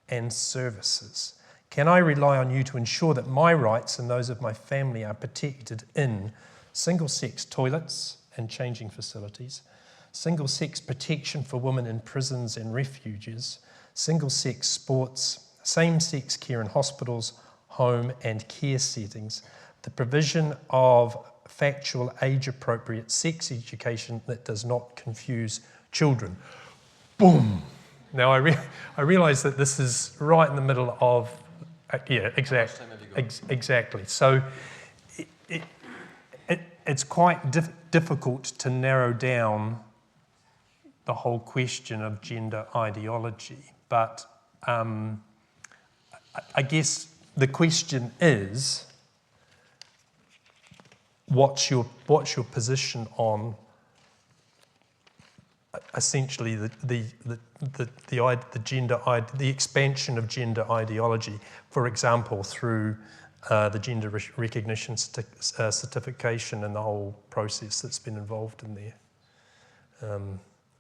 and services? Can I rely on you to ensure that my rights and those of my family are protected in single-sex toilets and changing facilities, single-sex protection for women in prisons and refuges, single-sex sports, same-sex care in hospitals, home and care settings, the provision of factual, age-appropriate sex education that does not confuse children. Boom! Now, I realise that this is right in the middle of, exactly. So it's quite difficult to narrow down the whole question of gender ideology. But I guess the question is, what's your position on essentially the expansion of gender ideology, for example, through the gender recognition certification and the whole process that's been involved in there.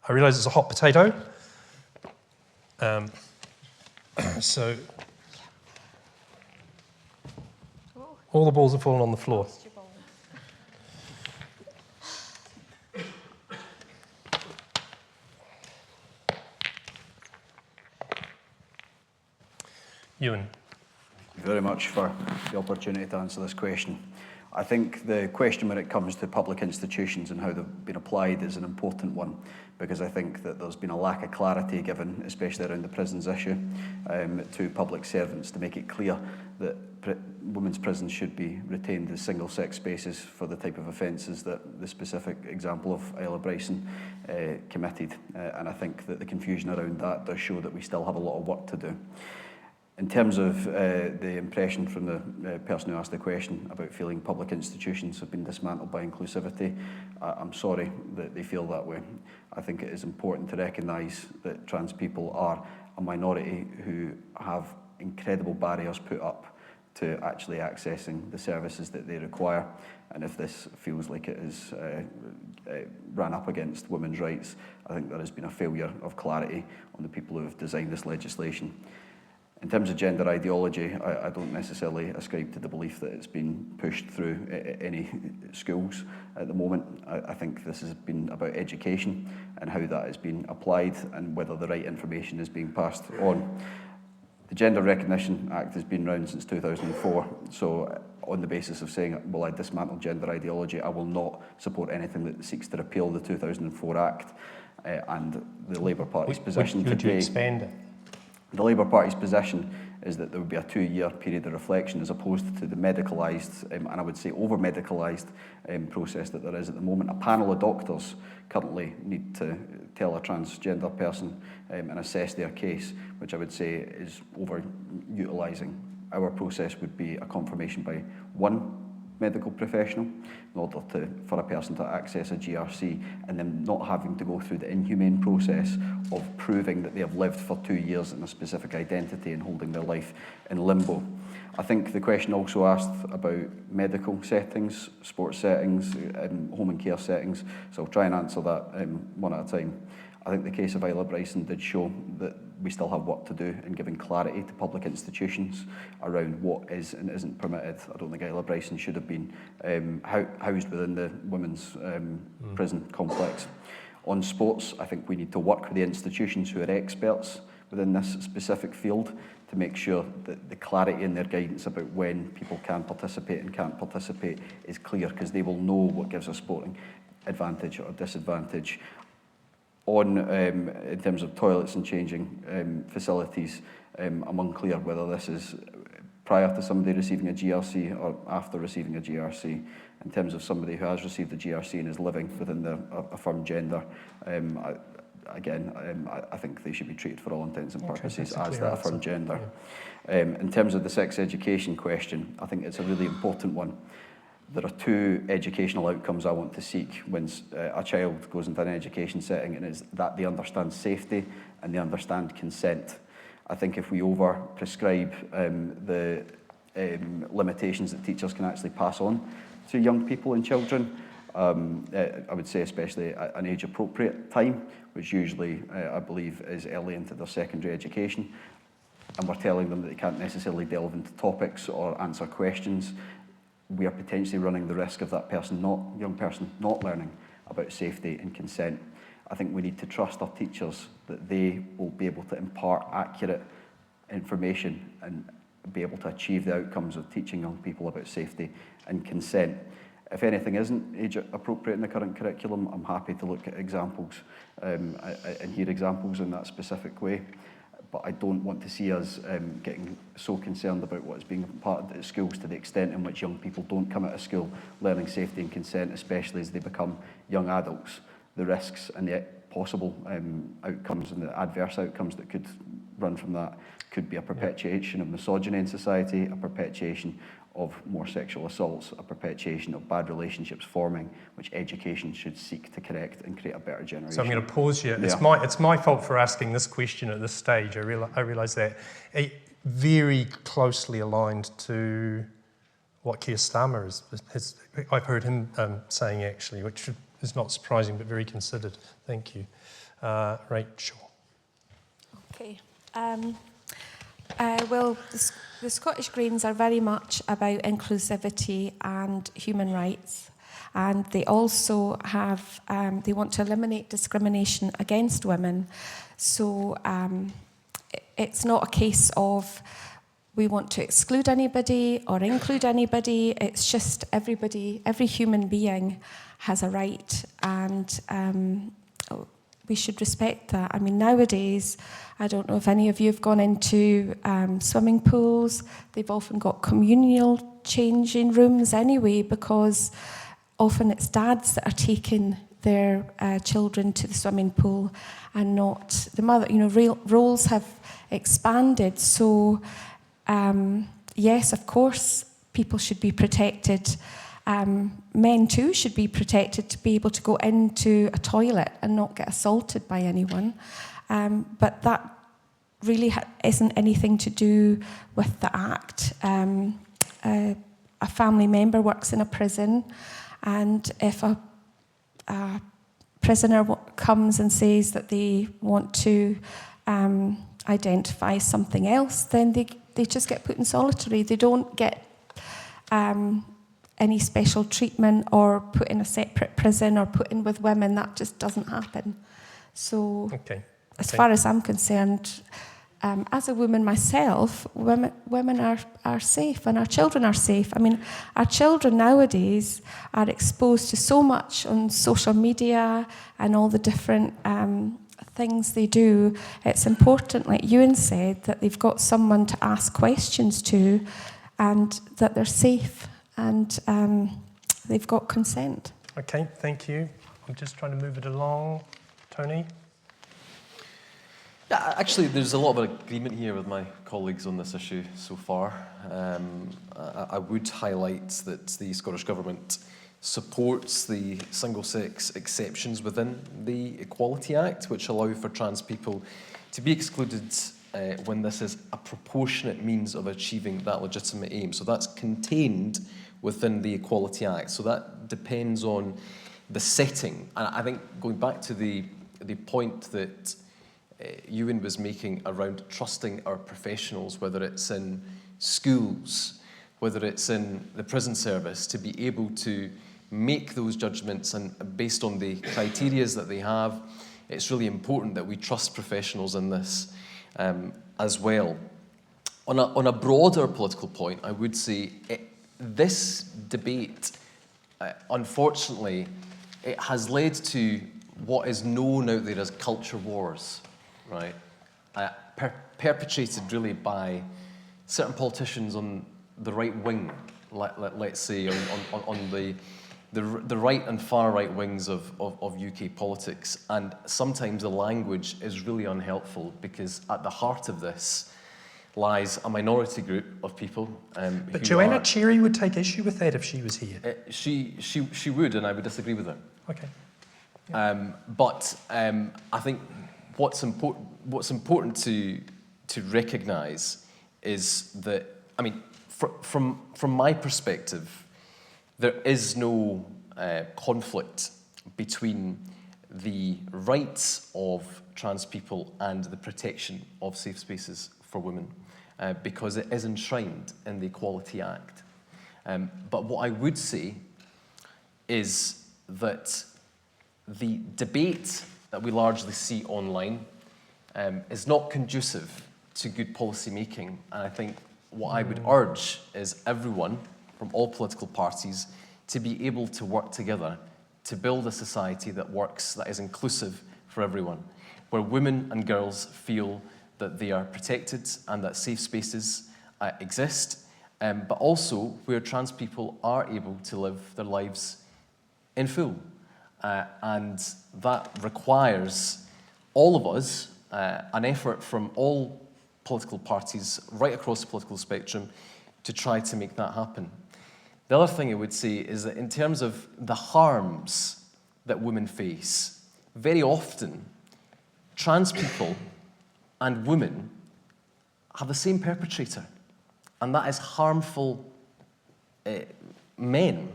I realise it's a hot potato, so all the balls are falling on the floor. Ewan. Thank you very much for the opportunity to answer this question. I think the question when it comes to public institutions and how they've been applied is an important one, because I think that there's been a lack of clarity given, especially around the prisons issue, to public servants to make it clear that women's prisons should be retained as single-sex spaces for the type of offences that the specific example of Isla Bryson committed. And I think that the confusion around that does show that we still have a lot of work to do. In terms of the impression from the person who asked the question about feeling public institutions have been dismantled by inclusivity, I'm sorry that they feel that way. I think it is important to recognise that trans people are a minority who have incredible barriers put up to actually accessing the services that they require. And if this feels like it is ran up against women's rights, I think there has been a failure of clarity on the people who have designed this legislation. In terms of gender ideology, I don't necessarily ascribe to the belief that it's been pushed through any schools at the moment. I think this has been about education and how that has been applied and whether the right information is being passed on. The Gender Recognition Act has been around since 2004, so on the basis of saying, well, I dismantle gender ideology, I will not support anything that seeks to repeal the 2004 Act and the Labour Party's position today. Would you expand it? The Labour Party's position is that there would be a 2-year period of reflection as opposed to the medicalised, and I would say over-medicalised process that there is at the moment. A panel of doctors currently need to tell a transgender person and assess their case, which I would say is over-utilising. Our process would be a confirmation by one medical professional in order for a person to access a GRC and then not having to go through the inhumane process of proving that they have lived for 2 years in a specific identity and holding their life in limbo. I think the question also asked about medical settings, sports settings, home and care settings, so I'll try and answer that one at a time. I think the case of Isla Bryson did show that we still have work to do in giving clarity to public institutions around what is and isn't permitted. I don't think Isla Bryson should have been housed within the women's prison complex. On sports, I think we need to work with the institutions who are experts within this specific field to make sure that the clarity in their guidance about when people can participate and can't participate is clear, because they will know what gives a sporting advantage or disadvantage. In terms of toilets and changing facilities, I'm unclear whether this is prior to somebody receiving a GRC or after receiving a GRC. In terms of somebody who has received a GRC and is living within their affirmed gender, I think they should be treated for all intents and purposes as that affirmed gender. Yeah. In terms of the sex education question, I think it's a really important one. There are two educational outcomes I want to seek when a child goes into an education setting, and it's that they understand safety and they understand consent. I think if we over-prescribe the limitations that teachers can actually pass on to young people and children, I would say especially at an age-appropriate time, which usually, I believe, is early into their secondary education, and we're telling them that they can't necessarily delve into topics or answer questions, we are potentially running the risk of that young person not learning about safety and consent. I think we need to trust our teachers that they will be able to impart accurate information and be able to achieve the outcomes of teaching young people about safety and consent. If anything isn't age appropriate in the current curriculum, I'm happy to look at examples and hear examples in that specific way. But I don't want to see us getting so concerned about what's being imparted at schools to the extent in which young people don't come out of school learning safety and consent, especially as they become young adults. The risks and the possible outcomes and the adverse outcomes that could run from that could be a perpetuation of misogyny in society, a perpetuation of more sexual assaults, a perpetuation of bad relationships forming, which education should seek to correct and create a better generation. So I'm going to pause here. Yeah. It's my fault for asking this question at this stage. I realise that. Very closely aligned to what Keir Starmer has I've heard him saying, actually, which is not surprising but very considered. Thank you. Rachel. Okay. Well, the Scottish Greens are very much about inclusivity and human rights, and they also have, they want to eliminate discrimination against women. So it's not a case of we want to exclude anybody or include anybody. It's just everybody, every human being has a right, and we should respect that. I mean, nowadays, I don't know if any of you have gone into swimming pools. They've often got communal changing rooms anyway, because often it's dads that are taking their children to the swimming pool and not the mother. You know, roles have expanded. So, yes, of course, people should be protected. Men too should be protected to be able to go into a toilet and not get assaulted by anyone. But that really isn't anything to do with the Act. A family member works in a prison, and if a prisoner comes and says that they want to identify something else, then they just get put in solitary. They don't get any special treatment or put in a separate prison or put in with women. That just doesn't happen. So as far as I'm concerned, as a woman myself, women are safe and our children are safe. I mean, our children nowadays are exposed to so much on social media and all the different things they do. It's important, like Ewan said, that they've got someone to ask questions to and that they're safe and they've got consent. Okay, thank you. I'm just trying to move it along. Tony? Yeah, actually, there's a lot of agreement here with my colleagues on this issue so far. I would highlight that the Scottish Government supports the single-sex exceptions within the Equality Act, which allow for trans people to be excluded when this is a proportionate means of achieving that legitimate aim. So that's contained within the Equality Act. So that depends on the setting. And I think going back to the point that Ewan was making around trusting our professionals, whether it's in schools, whether it's in the prison service, to be able to make those judgments and based on the criteria that they have, it's really important that we trust professionals in this. as well. On a broader political point, I would say this debate, unfortunately, it has led to what is known out there as culture wars, right? Perpetrated really by certain politicians on the right wing, let's say, on the right and far right wings of UK politics. And sometimes the language is really unhelpful, because at the heart of this lies a minority group of people. But Joanna Cherry would take issue with that if she was here. She would, and I would disagree with her. Okay. But I think what's important to recognise is that, I mean, from my perspective, there is no conflict between the rights of trans people and the protection of safe spaces for women, because it is enshrined in the Equality Act. But what I would say is that the debate that we largely see online is not conducive to good policy making. And I think what I would urge is everyone from all political parties to be able to work together to build a society that works, that is inclusive for everyone, where women and girls feel that they are protected and that safe spaces exist, but also where trans people are able to live their lives in full. And that requires all of us, an effort from all political parties right across the political spectrum to try to make that happen. The other thing I would say is that in terms of the harms that women face, very often trans people and women have the same perpetrator, and that is harmful men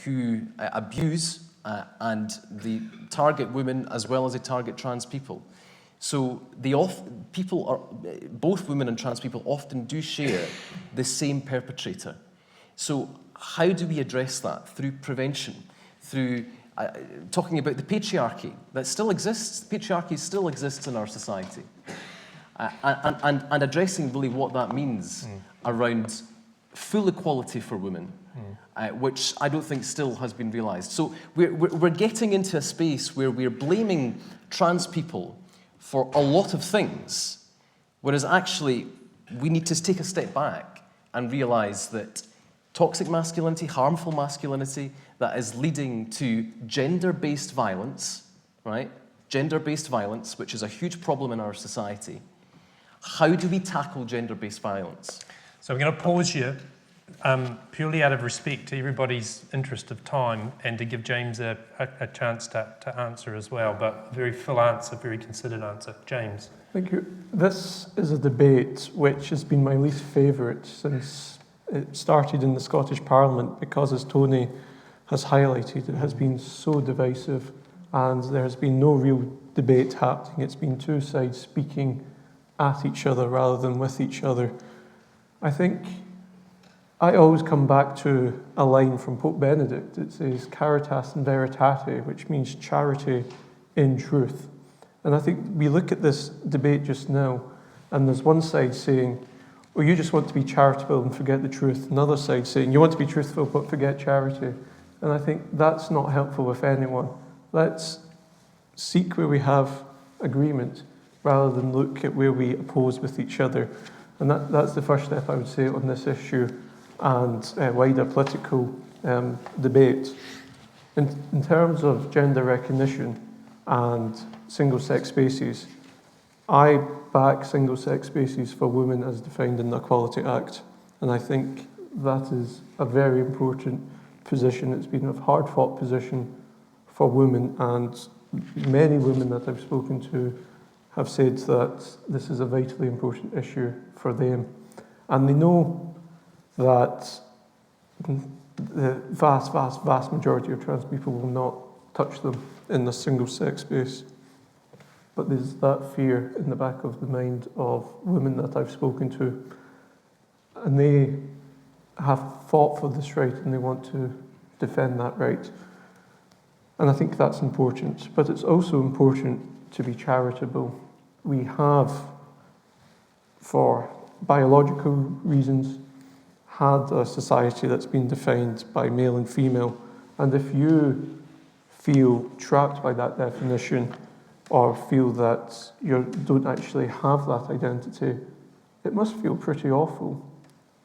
who abuse and they target women as well as they target trans people. So both women and trans people often do share the same perpetrator. So how do we address that? Through prevention, through talking about the patriarchy that still exists. Patriarchy still exists in our society. And addressing really what that means around full equality for women, which I don't think still has been realised. So we're getting into a space where we're blaming trans people for a lot of things, whereas actually we need to take a step back and realise that toxic masculinity, harmful masculinity that is leading to gender-based violence, right? Gender-based violence, which is a huge problem in our society. How do we tackle gender-based violence? So I'm going to pause you purely out of respect to everybody's interest of time and to give James a chance to answer as well, but very full answer, very considered answer. James. Thank you. This is a debate which has been my least favourite since it started in the Scottish Parliament, because, as Tony has highlighted, it has been so divisive and there has been no real debate happening. It's been two sides speaking at each other rather than with each other. I think I always come back to a line from Pope Benedict. It says, caritas in veritate, which means charity in truth. And I think we look at this debate just now, and there's one side saying, well, you just want to be charitable and forget the truth. Another side saying, you want to be truthful but forget charity. And I think that's not helpful with anyone. Let's seek where we have agreement rather than look at where we oppose with each other. And that's the first step, I would say, on this issue and wider political debate. In terms of gender recognition and single-sex spaces, I back single-sex spaces for women as defined in the Equality Act, and I think that is a very important position. It's been a hard-fought position for women, and many women that I've spoken to have said that this is a vitally important issue for them. And they know that the vast majority of trans people will not touch them in the single-sex space. But there's that fear in the back of the mind of women that I've spoken to, and they have fought for this right and they want to defend that right. And I think that's important, but it's also important to be charitable. We have for biological reasons, had a society that's been defined by male and female. And if you feel trapped by that definition or feel that you don't actually have that identity, it must feel pretty awful.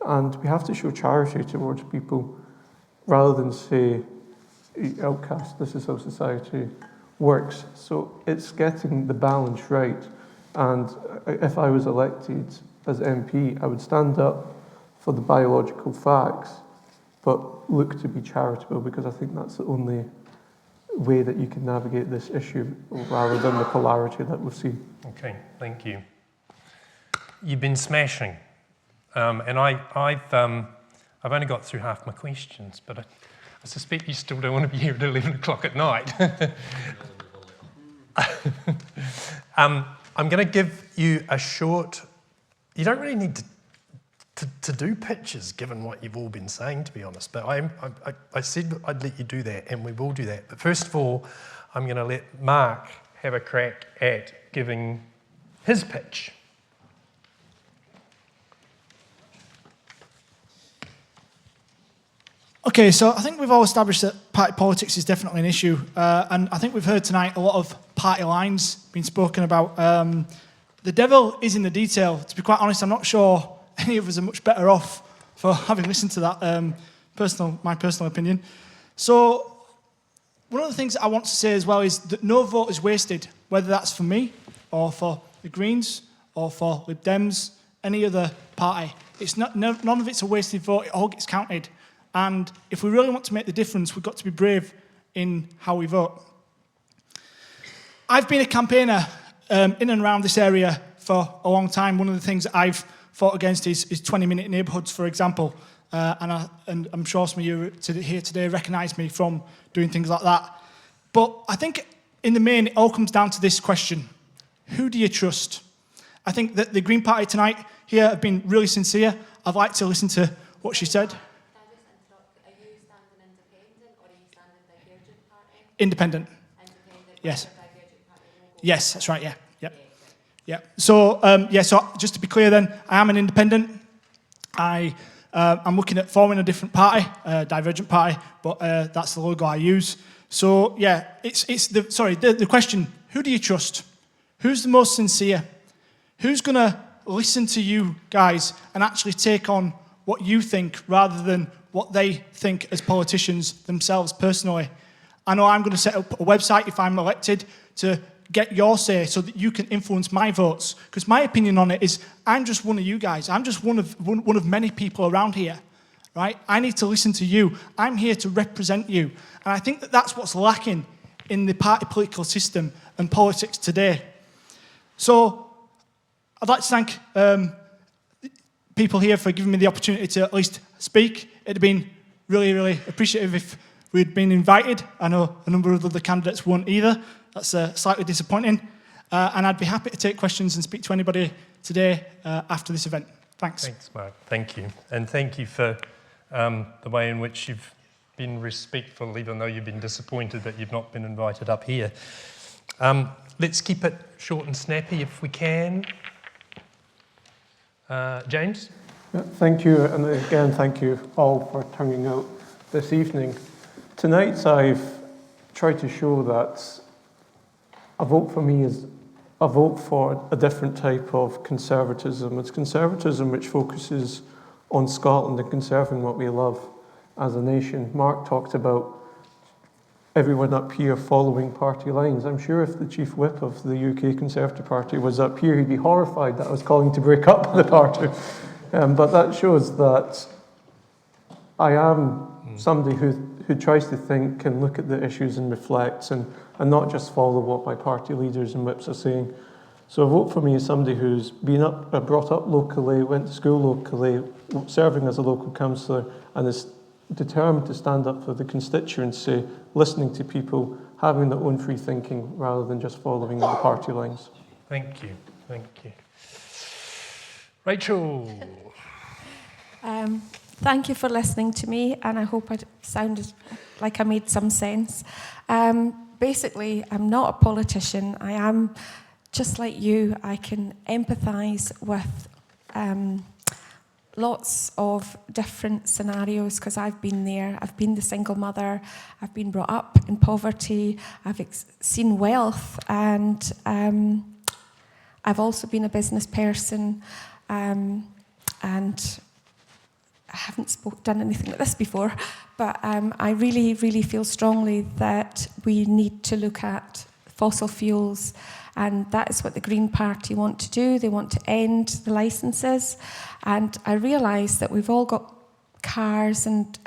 And we have to show charity towards people rather than say, outcast, this is how society works. So it's getting the balance right. And if I was elected as MP, I would stand up for the biological facts, but look to be charitable, because I think that's the only way that you can navigate this issue rather than the polarity that we've seen. Okay, thank you. You've been smashing, and I've only got through half my questions, but I suspect you still don't want to be here at 11 o'clock at night. I'm going to give you a short. You don't really need to do pitches, given what you've all been saying, to be honest. But I said I'd let you do that, and we will do that. But first of all, I'm going to let Mark have a crack at giving his pitch. Okay, so I think we've all established that party politics is definitely an issue, and I think we've heard tonight a lot of party lines being spoken about. The devil is in the detail. To be quite honest, I'm not sure any of us are much better off for having listened to that, my personal opinion. So one of the things that I want to say as well is that no vote is wasted, whether that's for me or for the Greens or for Lib Dems, any other party. It's not, none of it's a wasted vote. It all gets counted. And if we really want to make the difference, we've got to be brave in how we vote. I've been a campaigner in and around this area for a long time. One of the things that I've fought against is 20-minute neighbourhoods, for example. And I'm sure some of you here today recognise me from doing things like that. But I think in the main, it all comes down to this question. Who do you trust? I think that the Green Party tonight here have been really sincere. I'd like to listen to what she said. Independent. Yes. Yes, that's right, yeah. Yep. Yeah. So, so just to be clear then, I am an independent. I'm looking at forming a different party, a divergent party, but that's the logo I use. So, yeah, the question, who do you trust? Who's the most sincere? Who's going to listen to you guys and actually take on what you think rather than what they think as politicians themselves personally? I know I'm going to set up a website if I'm elected to get your say so that you can influence my votes. Because my opinion on it is I'm just one of you guys. I'm just one of many people around here, right? I need to listen to you. I'm here to represent you. And I think that that's what's lacking in the party political system and politics today. So I'd like to thank people here for giving me the opportunity to at least speak. It'd have been really, really appreciative if we'd been invited. I know a number of other candidates weren't either. That's slightly disappointing. And I'd be happy to take questions and speak to anybody today after this event. Thanks. Thanks, Mark. Thank you. And thank you for the way in which you've been respectful, even though you've been disappointed that you've not been invited up here. Let's keep it short and snappy if we can. James? Yeah, thank you, and again, thank you all for turning out this evening. Tonight I've tried to show that a vote for me is a vote for a different type of conservatism. It's conservatism which focuses on Scotland and conserving what we love as a nation. Mark talked about everyone up here following party lines. I'm sure if the Chief Whip of the UK Conservative Party was up here, he'd be horrified that I was calling to break up the party. But that shows that I am somebody who tries to think and look at the issues and reflects and not just follow what my party leaders and whips are saying. So a vote for me is somebody who's been brought up locally, went to school locally, serving as a local councillor, and is determined to stand up for the constituency, listening to people, having their own free thinking rather than just following the party lines. Thank you. Thank you. Rachel. Thank you for listening to me, and I hope I sounded like I made some sense. Basically, I'm not a politician. I am, just like you, I can empathise with lots of different scenarios, because I've been there. I've been the single mother. I've been brought up in poverty. I've seen wealth, and I've also been a business person, and I haven't done anything like this before, but I really, really feel strongly that we need to look at fossil fuels, and that is what the Green Party want to do. They want to end the licences, and I realise that we've all got cars and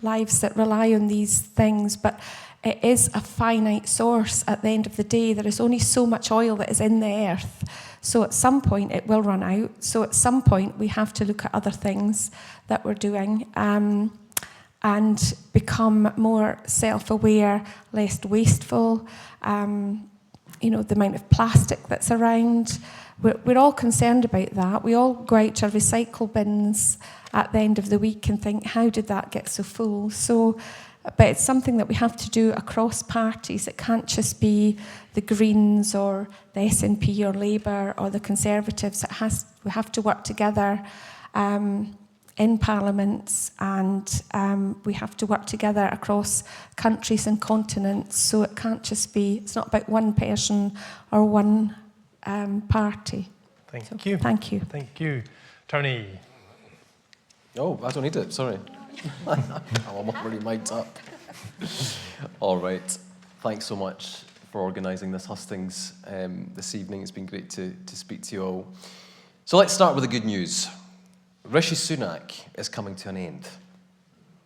lives that rely on these things, but it is a finite source at the end of the day. There is only so much oil that is in the earth. So at some point it will run out. So at some point we have to look at other things that we're doing and become more self-aware, less wasteful. The amount of plastic that's around. We're all concerned about that. We all go out to our recycle bins at the end of the week and think, how did that get so full? But it's something that we have to do across parties. It can't just be the Greens or the SNP or Labour or the Conservatives. We have to work together in parliaments, and we have to work together across countries and continents. So it can't just be, it's not about one person or one party. Thank you. Thank you. Thank you. Tony. Oh, I don't need it, sorry. I'm already mic'd up. All right. Thanks so much for organising this hustings this evening. It's been great to speak to you all. So let's start with the good news. Rishi Sunak is coming to an end.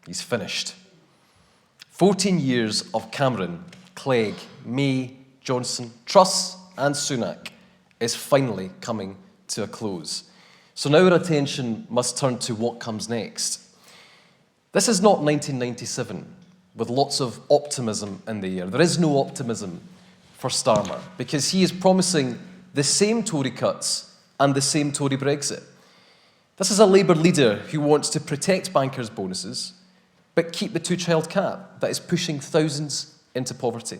He's finished. 14 years of Cameron, Clegg, May, Johnson, Truss and Sunak is finally coming to a close. So now our attention must turn to what comes next. This is not 1997 with lots of optimism in the air. There is no optimism for Starmer because he is promising the same Tory cuts and the same Tory Brexit. This is a Labour leader who wants to protect bankers' bonuses but keep the two-child cap that is pushing thousands into poverty.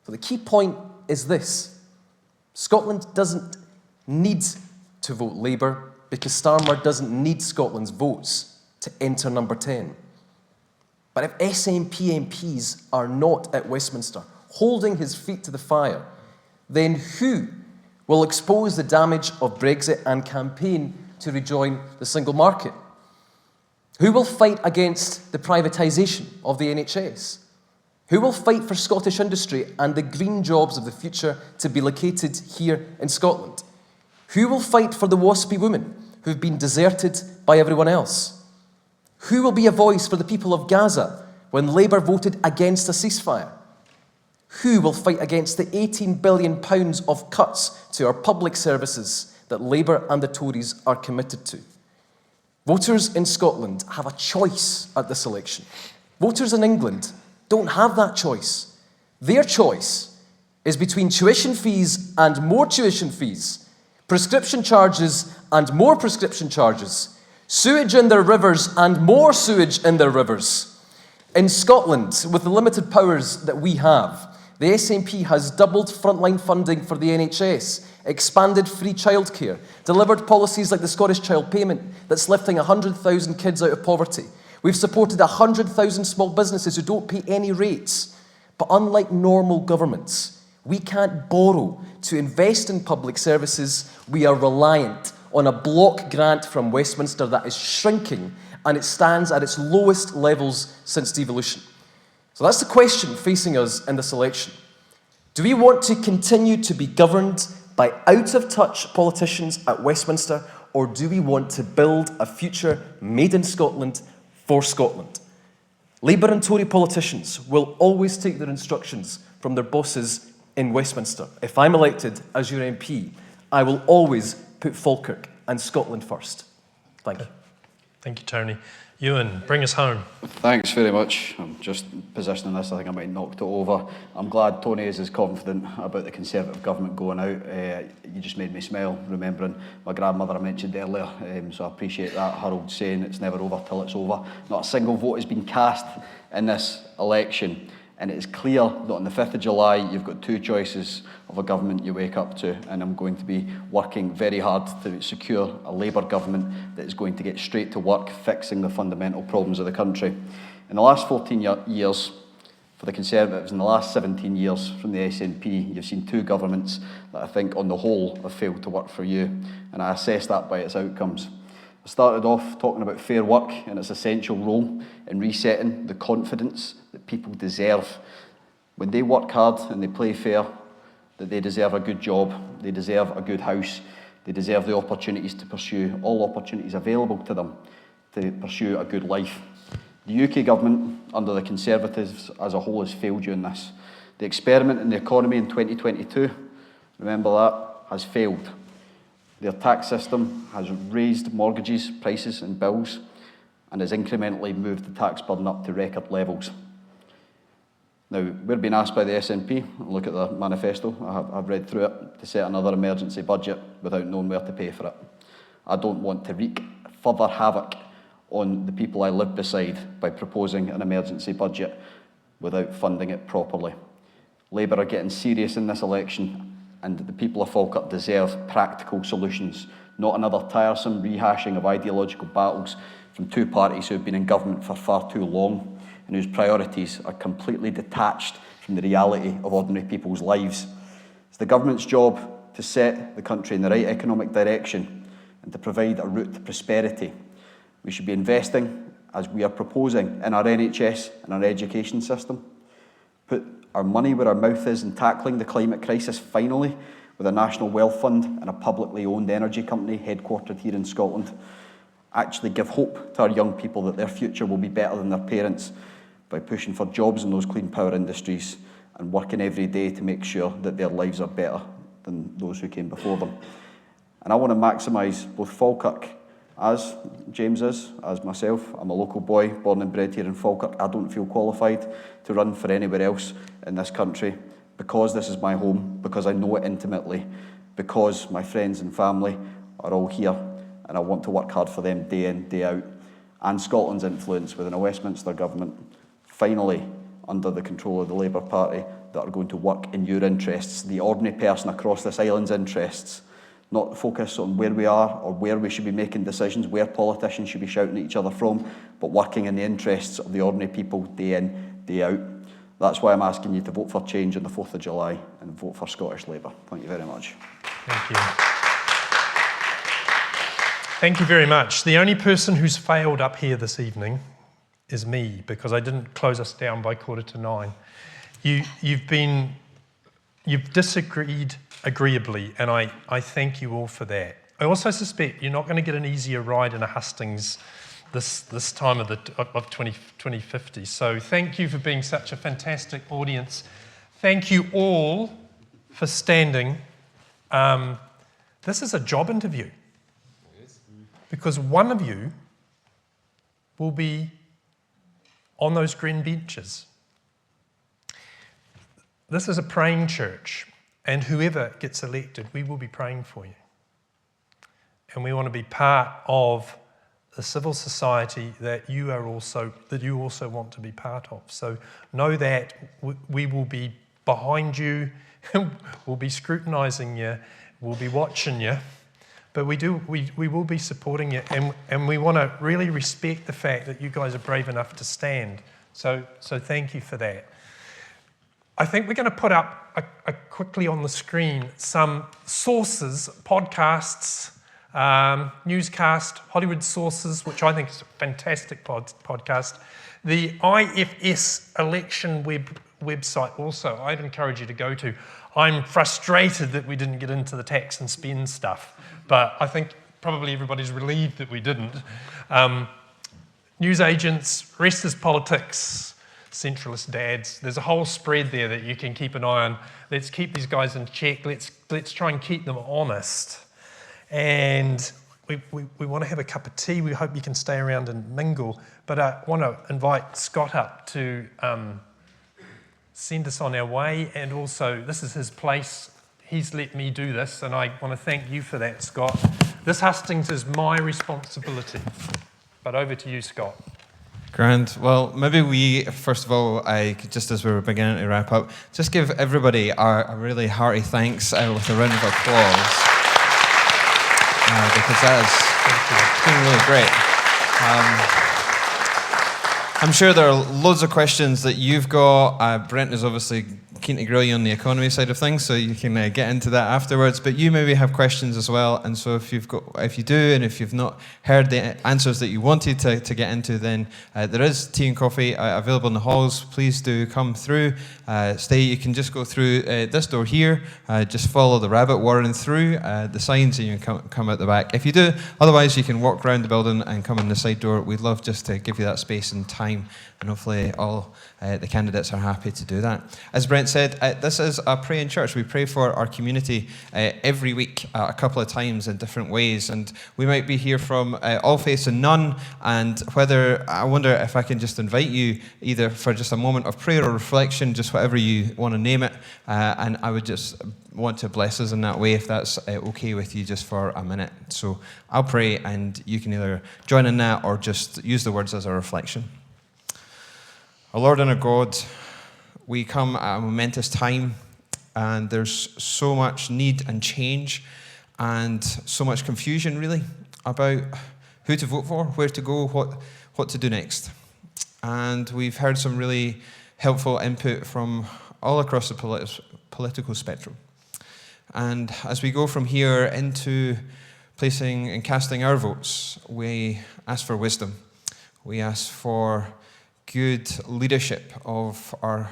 So the key point is this. Scotland doesn't need to vote Labour because Starmer doesn't need Scotland's votes to enter number 10. But if SNP MPs are not at Westminster holding his feet to the fire, then who will expose the damage of Brexit and campaign to rejoin the single market? Who will fight against the privatisation of the NHS? Who will fight for Scottish industry and the green jobs of the future to be located here in Scotland? Who will fight for the waspy women who've been deserted by everyone else? Who will be a voice for the people of Gaza when Labour voted against a ceasefire? Who will fight against the £18 billion of cuts to our public services that Labour and the Tories are committed to? Voters in Scotland have a choice at this election. Voters in England don't have that choice. Their choice is between tuition fees and more tuition fees, prescription charges and more prescription charges, sewage in their rivers and more sewage in their rivers. In Scotland, with the limited powers that we have, the SNP has doubled frontline funding for the NHS, expanded free childcare, delivered policies like the Scottish Child Payment that's lifting 100,000 kids out of poverty. We've supported 100,000 small businesses who don't pay any rates. But unlike normal governments, we can't borrow to invest in public services. We are reliant on a block grant from Westminster that is shrinking, and it stands at its lowest levels since devolution. So that's the question facing us in this election. Do we want to continue to be governed by out-of-touch politicians at Westminster, or do we want to build a future made in Scotland for Scotland? Labour and Tory politicians will always take their instructions from their bosses in Westminster. If I'm elected as your MP, I will always put Falkirk and Scotland first. Thank you. Thank you, Tony. Ewan, bring us home. Thanks very much. I'm just positioning this. I think I might have knocked it over. I'm glad Tony is as confident about the Conservative government going out. You just made me smile, remembering my grandmother I mentioned earlier. So I appreciate that. Her old saying, it's never over till it's over. Not a single vote has been cast in this election. And it is clear that on the 5th of July, you've got two choices of a government you wake up to, and I'm going to be working very hard to secure a Labour government that is going to get straight to work fixing the fundamental problems of the country. In the last 14 years, for the Conservatives, in the last 17 years from the SNP, you've seen two governments that I think on the whole have failed to work for you, and I assess that by its outcomes. I started off talking about fair work and its essential role in resetting the confidence that people deserve. When they work hard and they play fair, that they deserve a good job, they deserve a good house, they deserve the opportunities to pursue all opportunities available to them to pursue a good life. The UK government, under the Conservatives as a whole, has failed you in this. The experiment in the economy in 2022, remember that, has failed. Their tax system has raised mortgages, prices and bills, and has incrementally moved the tax burden up to record levels. Now, we're being asked by the SNP, look at the manifesto, I've read through it, to set another emergency budget without knowing where to pay for it. I don't want to wreak further havoc on the people I live beside by proposing an emergency budget without funding it properly. Labour are getting serious in this election, and the people of Falkirk deserve practical solutions, not another tiresome rehashing of ideological battles from two parties who have been in government for far too long and whose priorities are completely detached from the reality of ordinary people's lives. It's the government's job to set the country in the right economic direction and to provide a route to prosperity. We should be investing, as we are proposing, in our NHS and our education system. Put our money where our mouth is in tackling the climate crisis finally, with a national wealth fund and a publicly owned energy company headquartered here in Scotland. Actually give hope to our young people that their future will be better than their parents by pushing for jobs in those clean power industries and working every day to make sure that their lives are better than those who came before them. And I want to maximise both Falkirk, as James is, as myself. I'm a local boy, born and bred here in Falkirk. I don't feel qualified to run for anywhere else in this country because this is my home, because I know it intimately, because my friends and family are all here, and I want to work hard for them day in, day out. And Scotland's influence within a Westminster government, finally under the control of the Labour Party, that are going to work in your interests, the ordinary person across this island's interests, not focus on where we are or where we should be making decisions, where politicians should be shouting at each other from, but working in the interests of the ordinary people day in, day out. That's why I'm asking you to vote for change on the 4th of July and vote for Scottish Labour. Thank you very much. Thank you. Thank you very much. The only person who's failed up here this evening is me, because I didn't close us down by 9:15. You've disagreed agreeably, and I thank you all for that. I also suspect you're not going to get an easier ride in a Hustings this time of 2050. So thank you for being such a fantastic audience. Thank you all for standing. This is a job interview, because one of you will be on those green benches. This is a praying church, and whoever gets elected, we will be praying for you. And we want to be part of the civil society that you also want to be part of. So know that we will be behind you, we'll be scrutinising you, we'll be watching you, but we will be supporting you, and we want to really respect the fact that you guys are brave enough to stand. So thank you for that. I think we're going to put up quickly on the screen some sources, podcasts, newscast, Hollywood Sources, which I think is a fantastic podcast. The IFS election website also, I'd encourage you to go to. I'm frustrated that we didn't get into the tax and spend stuff, but I think probably everybody's relieved that we didn't. News agents, rest is politics, centralist dads. There's a whole spread there that you can keep an eye on. Let's keep these guys in check. Let's try and keep them honest. And we want to have a cup of tea. We hope you can stay around and mingle. But I want to invite Scott up to send us on our way. And also, this is his place. He's let me do this, and I want to thank you for that, Scott. This Hustings is my responsibility. But over to you, Scott. Grand. Well, maybe we, first of all, just as we were beginning to wrap up, just give everybody a really hearty thanks with a round of applause. Because that has been really great. I'm sure there are loads of questions that you've got. Brent is obviously keen to grill you on the economy side of things, so you can get into that afterwards. But you maybe have questions as well, and so if you do, and if you've not heard the answers that you wanted to get into, then there is tea and coffee available in the halls. Please do come through. Stay. You can just go through this door here. Just follow the rabbit warren through the signs, and you can come out the back. If you do, otherwise you can walk around the building and come in the side door. We'd love just to give you that space and time, and hopefully all the candidates are happy to do that. As Brent said, this is a praying church. We pray for our community every week, a couple of times in different ways, and we might be here from all faiths and none. And I wonder if I can just invite you either for just a moment of prayer or reflection, just whatever you want to name it, and I would just want to bless us in that way, if that's okay with you, just for a minute. So I'll pray, and you can either join in that or just use the words as a reflection. Our Lord and our God, we come at a momentous time, and there's so much need and change, and so much confusion, really, about who to vote for, where to go, what to do next. And we've heard some really helpful input from all across the political spectrum. And as we go from here into placing and casting our votes, we ask for wisdom. We ask for good leadership of our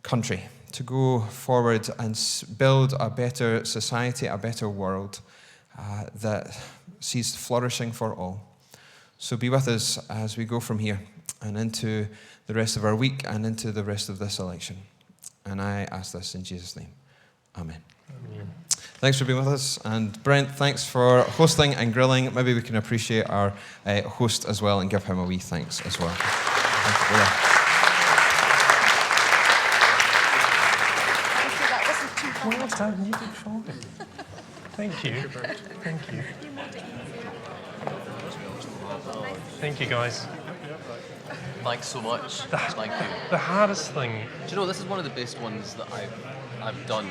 country to go forward and build a better society, a better world that sees flourishing for all. So be with us as we go from here and into the rest of our week and into the rest of this election. And I ask this in Jesus' name. Amen. Amen. Thanks for being with us. And Brent, thanks for hosting and grilling. Maybe we can appreciate our host as well and give him a wee thanks as well. Well done, you did fine. Thank you. Thank you. Thank you, guys. Thanks so much. Thank you. The hardest thing. Do you know, this is one of the best ones that I've done.